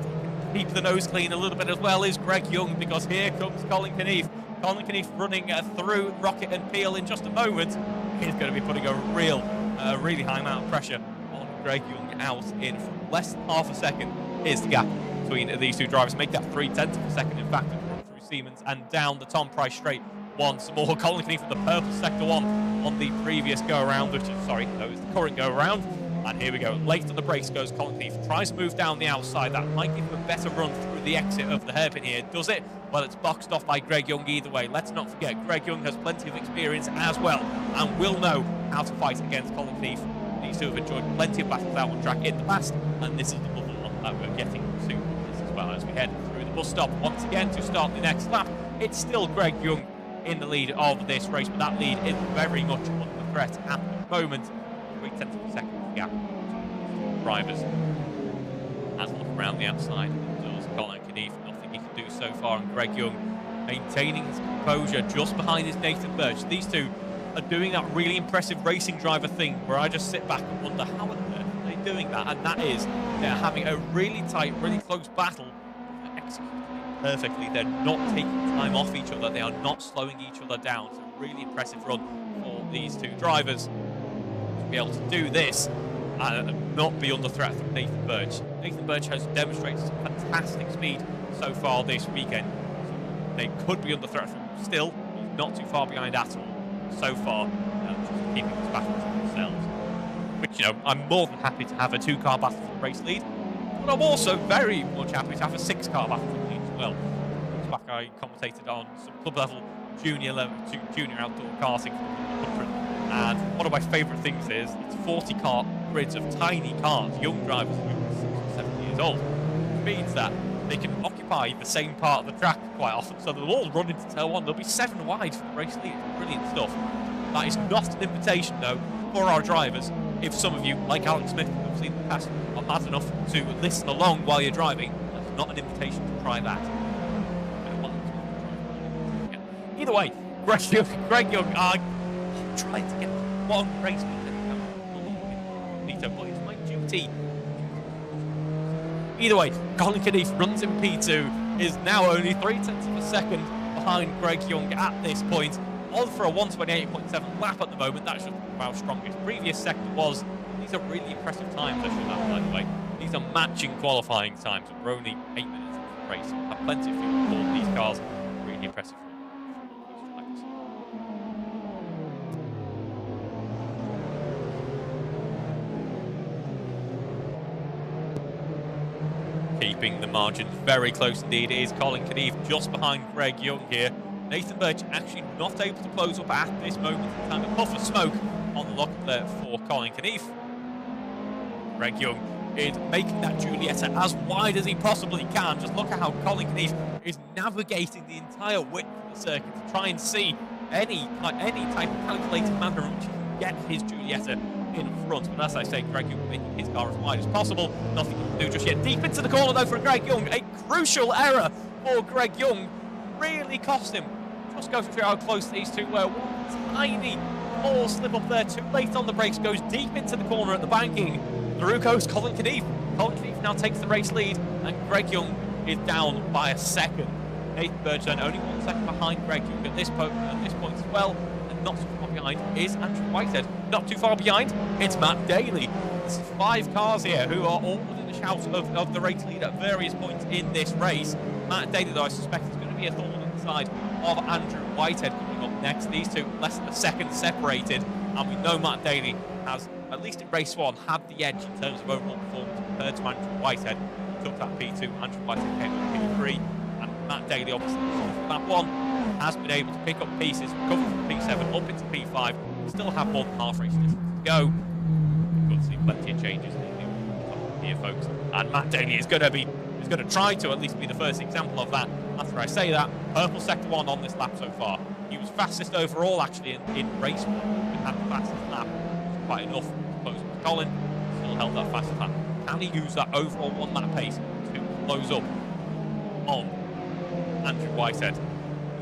keep the nose clean a little bit as well is Greg Young, because here comes Colin Knief. Colin Knief running through Rocket and Peel in just a moment. He's going to be putting a really high amount of pressure on Greg Young out in less than half a second. Here's the gap between these two drivers. Make that 0.3 of a second, in fact, through Siemens and down the Tom Price straight once more. Colin Knief from the purple sector 1 on the previous go-around, which is, that was the current go-around. And here we go. Late on the brakes goes Colin Knief. Tries to move down the outside. That might give him a better run through the exit of the hairpin here. Does it? Well, it's boxed off by Greg Young either way. Let's not forget, Greg Young has plenty of experience as well and will know how to fight against Colin Knief. These two have enjoyed plenty of battles out on track in the past, and this is another one that we're getting to this as well as we head through the bus stop once again to start the next lap. It's still Greg Young in the lead of this race, but that lead is very much under threat at the moment. 0.3 of a second gap drivers. Has a look around the outside. Does Colin Knief. Nothing he can do so far, and Greg Young maintaining his composure just behind his Nathan Birch. These two are doing that really impressive racing driver thing where I just sit back and wonder how on earth are they doing that, and that is they're having a really tight, really close battle. They're executing it perfectly. They're not taking time off each other. They are not slowing each other down. It's a really impressive run for these two drivers to be able to do this and not be under threat from Nathan Birch. Nathan Birch has demonstrated some fantastic speed so far this weekend. So they could be under threat from him still. He's not too far behind at all so far, just keeping this battle to themselves. Which, I'm more than happy to have a 2-car battle for the race lead, but I'm also very much happy to have a 6-car battle for the lead as well. Back I commentated on some club level junior outdoor karting, and one of my favourite things is it's 40-car grids of tiny cars, young drivers who are 6 or 7 years old, which means that they can occupy the same part of the track quite often, so they'll all run into turn 1. They'll be 7 wide for the race lead. Brilliant stuff. That is not an invitation, though, for our drivers. If some of you, like Alex Smith, who've seen in the past, are mad enough to listen along while you're driving, that's not an invitation to try that. Either way, Greg Young are trying to get one race but it's my duty. Either way, Colin Knief runs in P2, is now only 0.3 of a second behind Greg Young at this point, on for a 1:28.7 lap at the moment. That's just our strongest. Previous sector was. These are really impressive times, I should add, by the way. These are matching qualifying times. We're only 8 minutes into the race. We'll have plenty of fuel for these cars. Really impressive. Keeping the margins very close indeed is Colin Knief, just behind Greg Young here. Nathan Birch actually not able to close up at this moment in time. A puff of smoke on the lock there for Colin Knief. Greg Young is making that Giulietta as wide as he possibly can. Just look at how Colin Knief is navigating the entire width of the circuit to try and see any type of calculated manner in which he can get his Giulietta in front. But as I say, Greg Young making his car as wide as possible. Nothing he can do just yet. Deep into the corner though for Greg Young. A crucial error for Greg Young. Really cost him. Just goes to show how close these two were. One tiny small slip up there, too late on the brakes, goes deep into the corner at the banking. Through goes Colin Knief. Colin Knief now takes the race lead, and Greg Young is down by a second. Nathan Birch then only 1 second behind Greg Young at this point as well, and not too far behind is Andrew Whitehead. Not too far behind, it's Matt Daly. There's 5 cars here who are all within the shout of the race lead at various points in this race. Matt Daly, though, I suspect is going to be a thorn in the side of Andrew Whitehead coming up next. These two less than a second separated, and we know Matt Daly has, at least in race 1, had the edge in terms of overall performance compared to Andrew Whitehead. He took that P2, Andrew Whitehead came up P3, and Matt Daly, obviously, that one has been able to pick up pieces, recover from P7 up into P5, still have more than half race distance to go. We've got to see plenty of changes here, folks, and Matt Daly is going to try to at least be the first example of that. After I say that, purple sector 1 on this lap so far. He was fastest overall, actually, in race 1. He had the fastest lap. Quite enough to close up to Colin. Still held that fastest lap. Can he use that overall 1 lap pace to close up on Andrew Whitehead?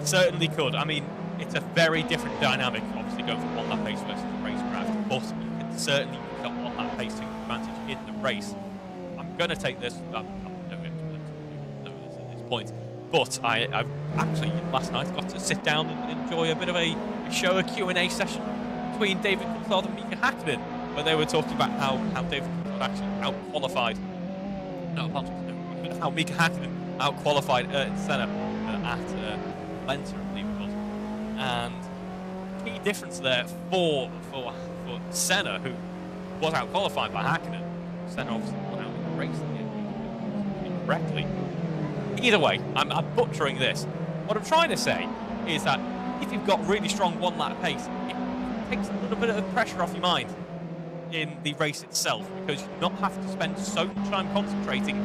Certainly could. I mean, it's a very different dynamic, obviously, going from 1 lap pace versus racecraft, but you can certainly use that 1 lap pace to your advantage in the race. I'm going to take this. I'm never going to know this at this point. But I've actually, last night, got to sit down and enjoy a bit of a show, a Q&A session between David Coulthard and Mika Hakkinen, where they were talking about how David Coulthard actually out-qualified. How Mika Hakkinen out-qualified Senna at Lenta, I believe it was. And key difference there for Senna, who was out-qualified by Hakkinen. Senna obviously won out in the race correctly. Either way, I'm butchering this. What I'm trying to say is that if you've got really strong 1 lap pace, it takes a little bit of pressure off your mind in the race itself, because you not have to spend so much time concentrating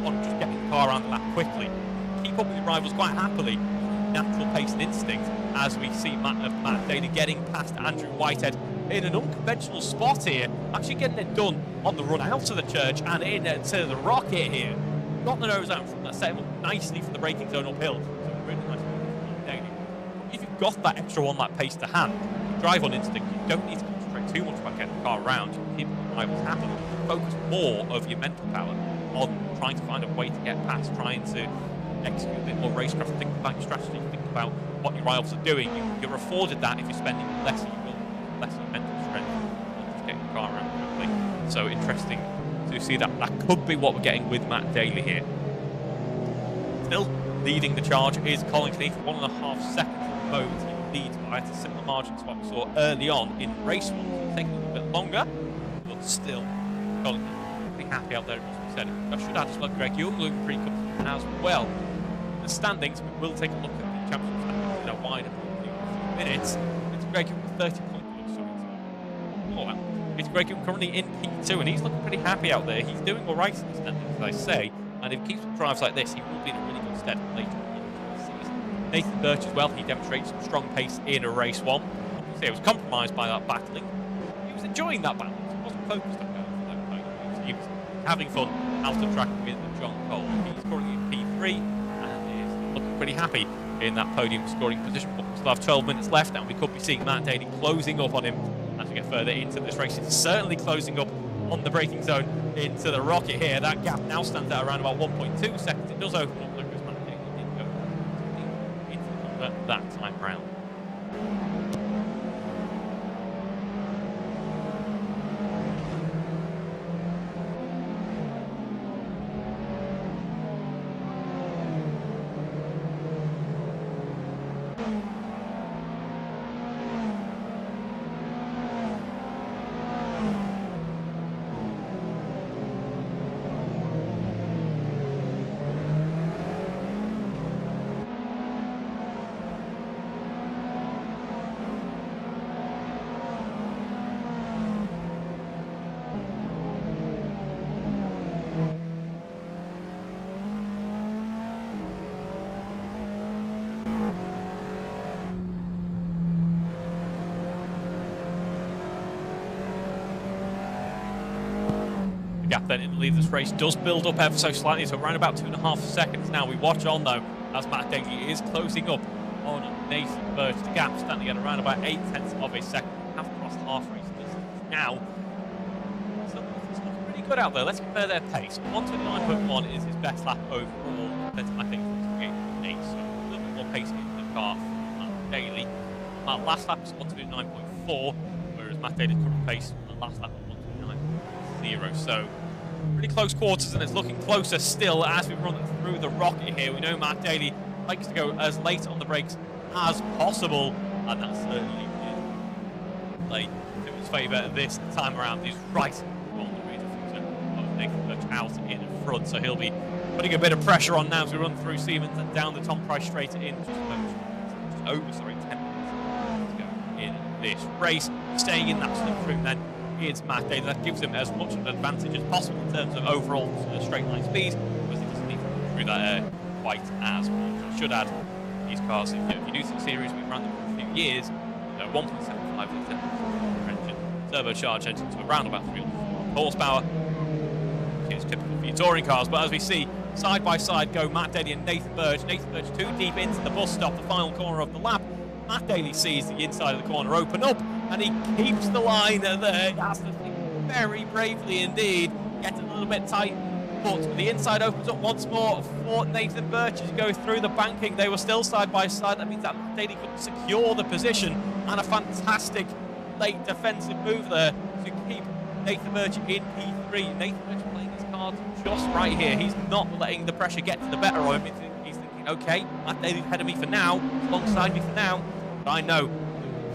on just getting the car around the lap quickly. Keep up with your rivals quite happily, natural pace and instinct, as we see Matt Daly getting past Andrew Whitehead in an unconventional spot here, actually getting it done on the run out of the church and into the rocket here. Got the nose out from that, set him up nicely for the braking zone uphill. So really nice from Daly. If you've got that extra 1 lap pace to hand, you drive on instinct, you don't need to concentrate too much about getting the car around. You can keep the rivals happy. Focus more of your mental power on trying to find a way to get past, trying to execute a bit more racecraft, think about your strategy, think about what your rivals are doing. You're afforded that if you're spending less of your mental strength on just getting the car around quickly. So interesting to see that. That could be what we're getting with Matt Daly here. Still leading the charge is Colin Knief, 1.5 seconds at the moment. He leads by a similar margin to what we saw early on in race 1. So it's taking a little bit longer, but still, Colin Knief pretty happy out there, as we said. I should add as well, Greg Young looking pretty comfortable as well. The standings, we will take a look at the championship standings in a wider few minutes. It's Greg Young with 30 points. It's Greg Young currently in P2, and he's looking pretty happy out there. He's doing all right in the standings, as I say, and if he keeps up drives like this, he will be in a really good stead later on in the season. Nathan Birch as well, he demonstrates some strong pace in a race 1. He was compromised by that battling. He was enjoying that battle. He wasn't focused on going for that podium. He was having fun out of track with John Cole. He's currently in P3 and is looking pretty happy in that podium scoring position. But we still have 12 minutes left, and we could be seeing Matt Daly closing up on him as we get further into this race. It's certainly closing up on the braking zone into the rocket here. That gap now stands at around about 1.2 seconds. It does open up because Matt Daly did go into the number that time round. Gap then in the lead of this race does build up ever so slightly, so around about 2.5 seconds now. We watch on though as Matt Daly is closing up on Nathan Birch. The gap standing at around about 0.8 of a second. We have crossed half race distance now. So it's looking pretty good out there. Let's compare their pace. 129.1 is his best lap overall compared to, I think, 3.8. So a little bit more pace in the car for Matt Daly. That last lap is 129.4, whereas Matt Daly's current pace on the last lap was 129.0. So pretty close quarters, and it's looking closer still as we run through the rocket here. We know Matt Daly likes to go as late on the brakes as possible, and that certainly did play to his favour this time around. He's right on the rear diffuser of Nathan Birch out in front, so he'll be putting a bit of pressure on now as we run through Siemens and down the Tom Price straight in just over 10 minutes to go in this race. Staying in that slip room then is Matt Daly. That gives him as much of an advantage as possible in terms of overall straight line speed, because he doesn't need to go through that quite as much. I should add, these cars, if you do see the series, we've run them for a few years, 1.75 litre engine, turbocharged engine to around about 300 horsepower, which is typical for your touring cars. But as we see, side by side go Matt Daly and Nathan Birch. Nathan Birch too deep into the bus stop, the final corner of the lap. Matt Daly sees the inside of the corner open up, and he keeps the line there. He has to think very bravely indeed. Gets a little bit tight, but the inside opens up once more for Nathan Birch as he goes through the banking. They were still side by side. That means that Matt Daly couldn't secure the position, and a fantastic late defensive move there to keep Nathan Birch in P3. Nathan Birch playing his cards just right here. He's not letting the pressure get to the better of him. He's thinking, okay, Matt Daly's ahead of me for now, alongside me for now, but I know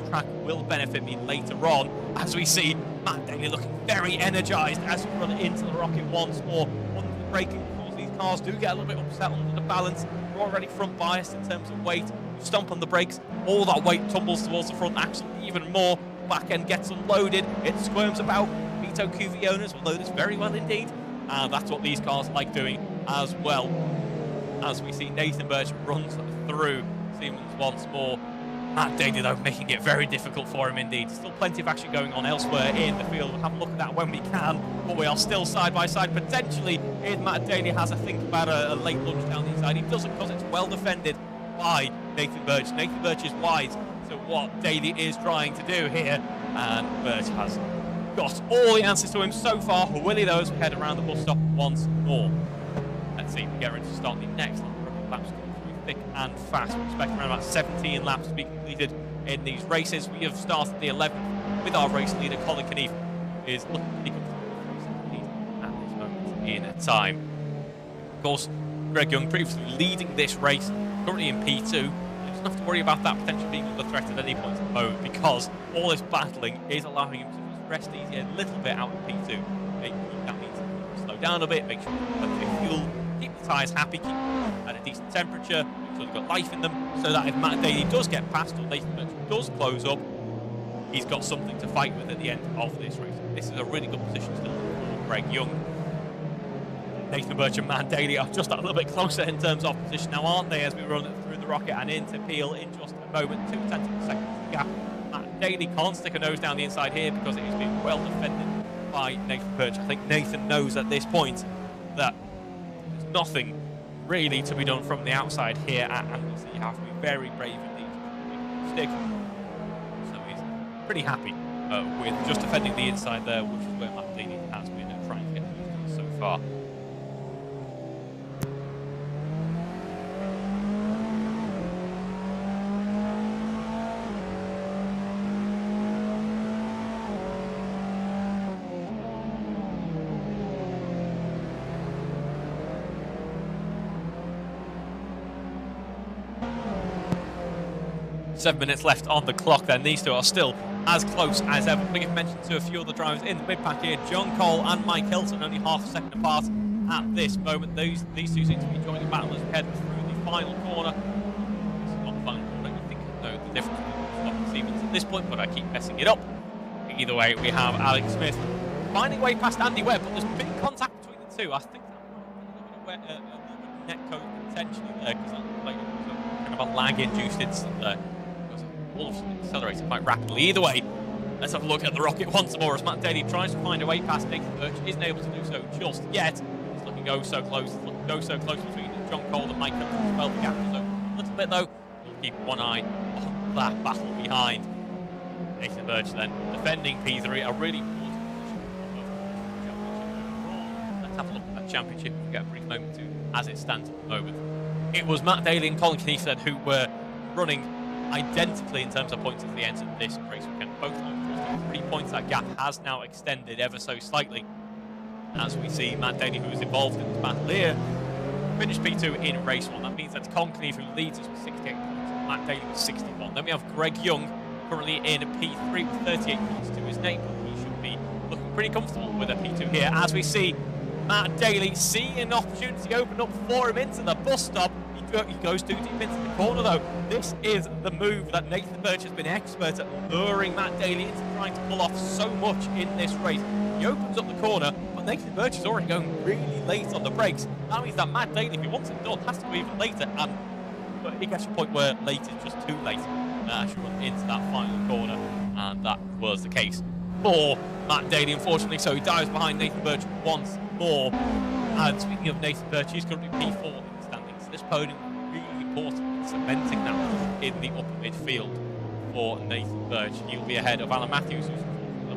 the track will benefit me later on, as we see Matt Daly looking very energised as we run into the rocket once more. Under the braking, of course, these cars do get a little bit upset under the balance. They're already front biased in terms of weight. You stomp on the brakes, all that weight tumbles towards the front axle even more. Back end gets unloaded, it squirms about. Vito QV owners will know this very well indeed, and that's what these cars like doing as well. As we see Nathan Birch runs through Siemens once more. Matt Daly, though, making it very difficult for him indeed. Still plenty of action going on elsewhere in the field. We'll have a look at that when we can, but we are still side by side. Potentially, if Matt Daly has a think about a late lunge down the inside, he doesn't, because it's well defended by Nathan Birch. Nathan Birch is wise to what Daly is trying to do here, and Birch has got all the answers to him so far. Will he, though, as we head around the bus stop once more? Let's see if we get ready to start the next laps thick and fast. We expect around about 17 laps to be completed in these races. We have started the 11th with our race leader, Colin Keneath, who is looking to pick up the lead at this moment in time. Of course, Greg Young previously leading this race, currently in P2. He doesn't have to worry about that potentially being under threat at any point at the moment, because all this battling is allowing him to just rest easy a little bit out of P2. That means slow down a bit, make sure you've got plenty of fuel, keep the tyres happy, keep them at a decent temperature, make sure they've got life in them, so that if Matt Daly does get past or Nathan Birch does close up, he's got something to fight with at the end of this race. This is a really good position still for Greg Young. Nathan Birch and Matt Daly are just a little bit closer in terms of position now, aren't they, as we run through the rocket and into Peel in just a moment. 2 tenths of a second gap Matt Daly can't stick a nose down the inside here because it is being well defended by Nathan Birch. I think Nathan knows at this point that there's nothing really to be done from the outside here at Anglesey. You have to be very brave indeed to stick. So he's pretty happy with just defending the inside there, which is where Matt Daly has been trying to get those so far. Seven minutes left on the clock then. These two are still as close as ever. I think I've mentioned to a few of the drivers in the mid-pack here, John Cole and Mike Hilton, only half a second apart at this moment. These two seem to be joining battle as we head through the final corner. This is not the final corner. You think I know the difference between Siemens at this point, but I keep messing it up. Either way, we have Alex Smith finding a way past Andy Webb, but there's big contact between the two. I think that might have been a little bit of net code potentially there, because that played kind of a lag-induced incident there. Wolves accelerated quite rapidly. Either way, let's have a look at the rocket once more as Matt Daly tries to find a way past Nathan Birch. Isn't able to do so just yet. He's looking oh so close. He's looking oh so close between John Cole and Mike Hilton as well. The gap is open a little bit though. We'll keep one eye on that battle behind. Nathan Birch then defending P3, a really important position. Let's have a look at that championship. We'll get a brief moment to as it stands at the moment. It was Matt Daly and Colin Keith then who were running identically in terms of points at the end of this race weekend. Both on 3 points. That gap has now extended ever so slightly as we see Matt Daly, who was involved in this battle here, finished P2 in race 1. That means that Colin Keith, who leads us with 68 points, Matt Daly with 61. Then we have Greg Young currently in P3 with 38 points to his name. He should be looking pretty comfortable with a P2 here as we see Matt Daly see an opportunity open up for him into the bus stop. He goes too deep into the corner though. This is the move that Nathan Birch has been expert at, luring Matt Daly into trying to pull off so much in this race. He opens up the corner, but Nathan Birch is already going really late on the brakes. That means that Matt Daly, if he wants it done, has to go even later, but he gets to a point where late is just too late as you run into that final corner, and that was the case for Matt Daly, unfortunately. So he dives behind Nathan Birch once more. And speaking of Nathan Birch, he's currently P4 in the standings. This podium is really important in cementing that in the upper midfield for Nathan Birch. He'll be ahead of Alan Matthews, who's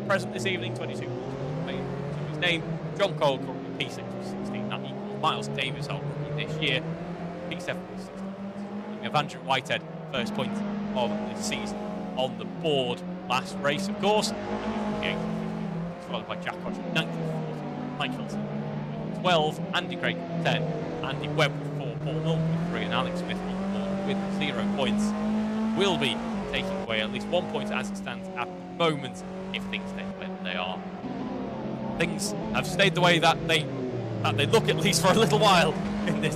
present this evening, 22 points to his name. John Cole currently P6 with 16. That equals Miles Davis, our rookie this year, P7 with 16 points. We have Andrew Whitehead, first point of the season on the board. Last race, of course, followed by Jack Hodge with 19, Mike Hilton with 12, Andy Craig with 10, Andy Webb with 4, Paul Milton with 3, and Alex Smith on the board with 0 points. Will be taking away at least 1 point as it stands at the moment if things stay the way that they are. Things have stayed the way that they look, at least for a little while, in this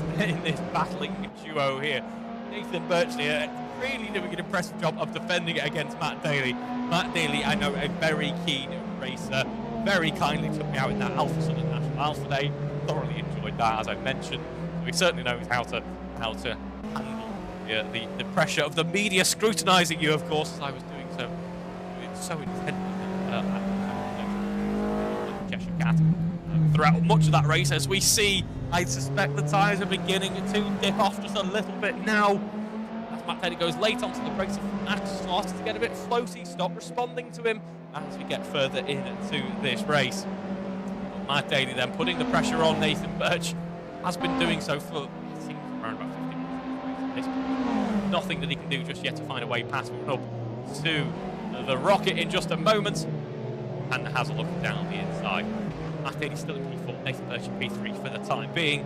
battling duo here. Nathan Birch here really doing an impressive job of defending it against Matt Daly. Matt Daly, I know, a very keen racer, very kindly took me out in that Alpha Southern National Alpha Day. Thoroughly enjoyed that, as I mentioned. So he certainly knows how to handle the pressure of the media scrutinising you, of course, as I was doing so intently at Cheshire Cat. Throughout much of that race, as we see, I suspect the tyres are beginning to dip off just a little bit now. Matt Daly goes late onto the brakes, and starts to get a bit floaty, stop responding to him as we get further into this race. But Matt Daly then putting the pressure on Nathan Birch, has been doing so for, it seems, around about 15 minutes. Nothing that he can do just yet to find a way past. We're up to the rocket in just a moment, and has a look down the inside. Matt Daly still in P4, Nathan Birch in P3 for the time being.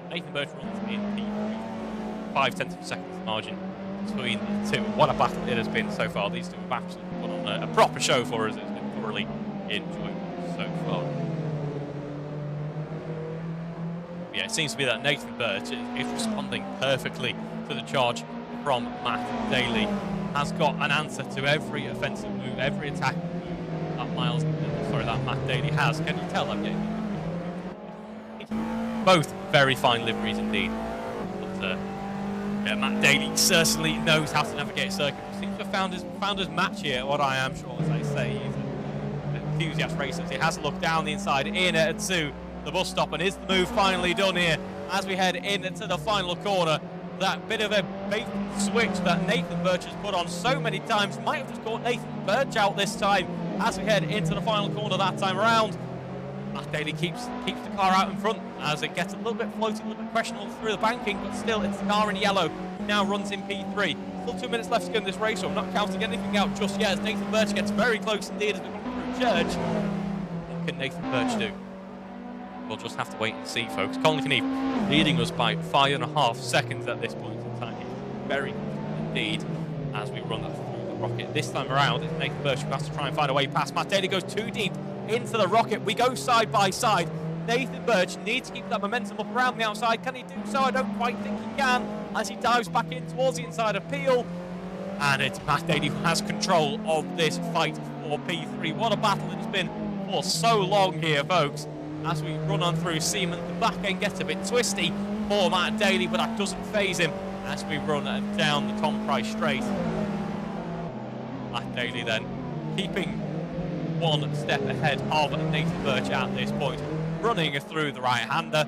Nathan Birch runs in P3, 5/10 of a second margin between the two. What a battle it has been so far. These two have absolutely put on a proper show for us. It's been thoroughly enjoyable so far. Yeah, it seems to be that Nathan Birch is responding perfectly to the charge from Matt Daly. Has got an answer to every offensive move, every attack move that Matt Daly has. Can you tell I'm getting both very fine liveries indeed. But Yeah, Matt Daly certainly knows how to navigate a circuit. He seems to have found his match here, what I am sure, as I say. He's an enthusiast racer. He has a look down the inside in to the bus stop, and is the move finally done here as we head into the final corner? That bit of a bait switch that Nathan Birch has put on so many times might have just caught Nathan Birch out this time as we head into the final corner that time around. Matt Daly keeps the car out in front as it gets a little bit floaty, a little bit questionable through the banking, but still it's the car in yellow. Now runs in P3. Still 2 minutes left to go in this race, so I'm not counting anything out just yet as Nathan Birch gets very close indeed as we come through Church. What can Nathan Birch do? We'll just have to wait and see, folks. Colin Knief leading us by 5.5 seconds at this point in time. Very good indeed as we run through the rocket. This time around, it's Nathan Birch who has to try and find a way past. Matt Daly goes too deep into the rocket. We go side by side. Nathan Birch needs to keep that momentum up around the outside. Can he do so? I don't quite think he can as he dives back in towards the inside of Peel. And it's Matt Daly who has control of this fight for P3. What a battle it's been for so long here, folks. As we run on through Seaman, the back end gets a bit twisty for Matt Daly, but that doesn't faze him as we run down the Tom Price straight. Matt Daly then keeping one step ahead of Nathan Birch at this point, running through the right-hander.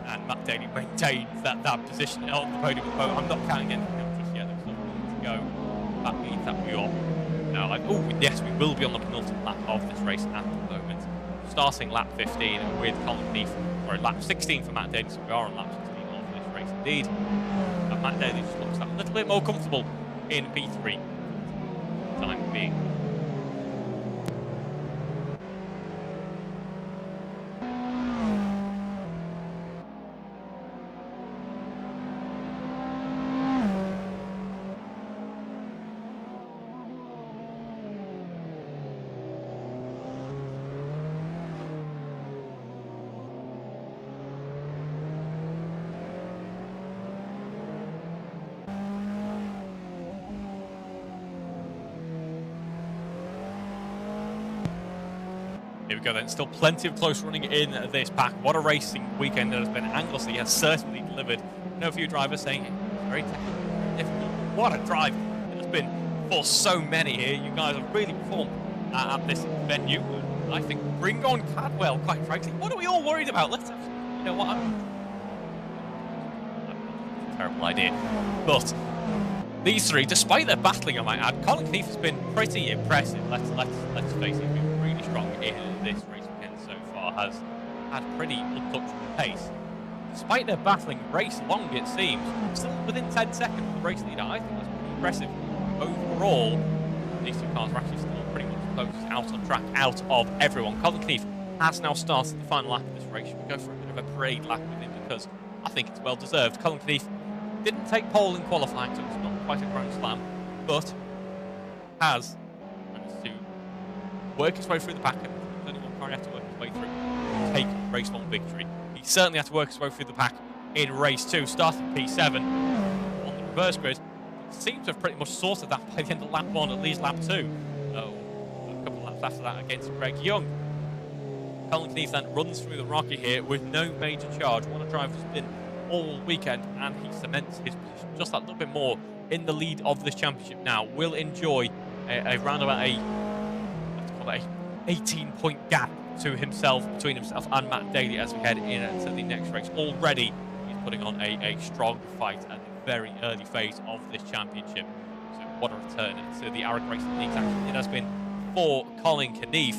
And Matt Daly maintains that position on the podium. I'm not counting anything out just yet. There's still more to go. That means that we are now like, oh yes, we will be on the penultimate lap of this race at the moment. Starting lap 15 with Colin Knief, or lap 16 for Matt Daly, so we are on lap 16 of this race indeed. And Matt Daly just looks a little bit more comfortable in P3 for the time being. Here we go then, still plenty of close running in this pack. What a racing weekend it has been. Anglesey has certainly delivered. No few drivers saying it's very technical, very difficult. What a drive it has been for so many here. You guys have really performed at this venue. I think bring on Cadwell, quite frankly. What are we all worried about? Let's have, you know what, a terrible idea. But these three, despite their battling, I might add, Colin Knief has been pretty impressive. Let's face it, he's been really strong in this race weekend so far. Has had pretty untouched pace. Despite their battling race long, it seems, still within 10 seconds of the race leader. I think that's pretty impressive. Overall, these two cars are actually still pretty much close out on track, out of everyone. Colin Knief has now started the final lap of this race. We go for a bit of a parade lap with him because I think it's well deserved. Colin Knief didn't take pole in qualifying, so it's not quite a grand slam, but has managed to work his way through the pack. There's only one car he had to work his way through to take race 1 victory. He certainly had to work his way through the pack in race 2, starting P7 on the reverse grid. Seems to have pretty much sorted that by the end of lap 1, at least lap 2. A couple of laps after that against Greg Young. Colin Knief then runs through the Rocky here with no major charge. What a drive has been all weekend, and he cements his position just that little bit more in the lead of this championship now. Will enjoy around about a 18-point gap to himself, between himself and Matt Daly as we head into the next race. Already he's putting on a strong fight at the very early phase of this championship. So what a return to the AROC Racing League's action it has been for Colin Knief.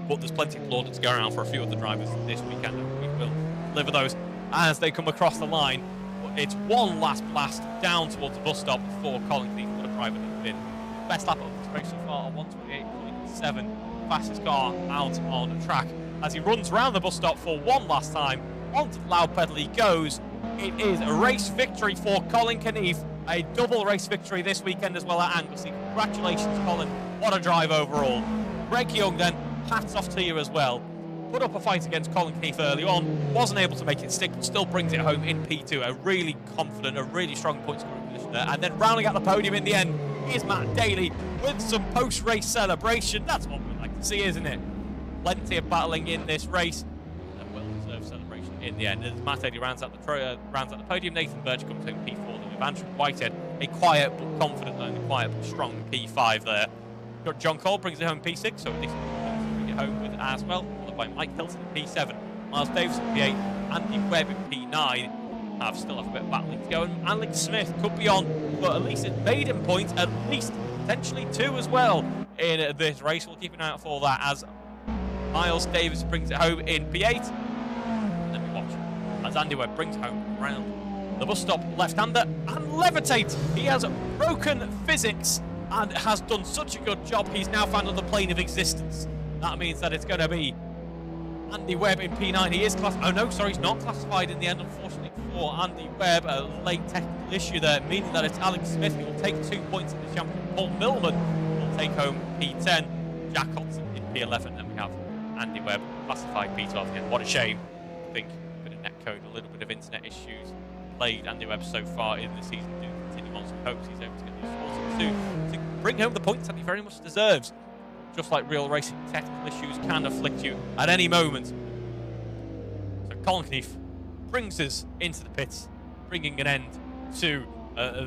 But there's plenty of plaudits to go around for a few of the drivers this weekend, and we will deliver those as they come across the line. But it's one last blast down towards the bus stop for Colin Knief. What a driver that's been. Best lap of this race so far, 1:28.7. Fastest car out on track as he runs around the bus stop for one last time. Onto the loud pedal he goes. It is a race victory for Colin Knief. A double race victory this weekend as well at Anglesey. Congratulations, Colin. What a drive overall. Greg Young then, hats off to you as well. Put up a fight against Colin Knief early on, wasn't able to make it stick, but still brings it home in P2. A really confident, a really strong point scoring position there. And then rounding out the podium in the end is Matt Daly with some post-race celebration. That's what we like to see, isn't it? Plenty of battling in this race. A well-deserved celebration in the end. As Matt Eddy rounds out the podium, Nathan Birch comes home P4. Then with Andrew Whitehead, a quiet but confident and a quiet but strong P5 there. Got John Cole brings it home P6, so this bring it home with as well. Followed by Mike Hilton in P7, Miles Davis in P8, Andy Webb in P9. Still have a bit of battling to go, and Alex Smith could be on, but at least it's maiden point, at least potentially 2 as well in this race. We'll keep an eye out for that as Miles Davis brings it home in P8. Let me watch as Andy Webb brings home around the bus stop left-hander and levitate. He has broken physics and has done such a good job. He's now found another plane of existence. That means that it's going to be Andy Webb in P9. He is classified. Oh no, sorry, he's not classified in the end, unfortunately, for Andy Webb. A late technical issue there, meaning that it's Alex Smith who will take 2 points in the championship. Paul Millman will take home P10. Jack Hodson in P11. Then we have Andy Webb classified P12 again. What a shame. I think a bit of netcode, a little bit of internet issues plagued Andy Webb so far in the season. Do continue on some hopes he's able to get these sorted to bring home the points that he very much deserves. Just like real racing, technical issues can afflict you at any moment. So Colin Knief brings us into the pits, bringing an end to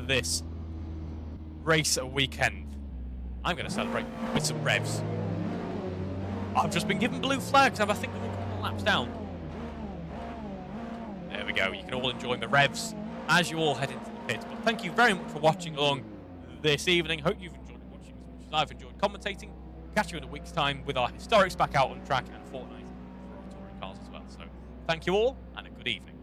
this race weekend. I'm going to celebrate with some revs. I've just been given blue flags, and I think we're a couple of laps down. There we go. You can all enjoy the revs as you all head into the pits. But thank you very much for watching along this evening. Hope you've enjoyed watching as much as I've enjoyed commentating. Catch you in a week's time with our historics back out on track and Fortnite for our touring cars as well. So thank you all, and a good evening.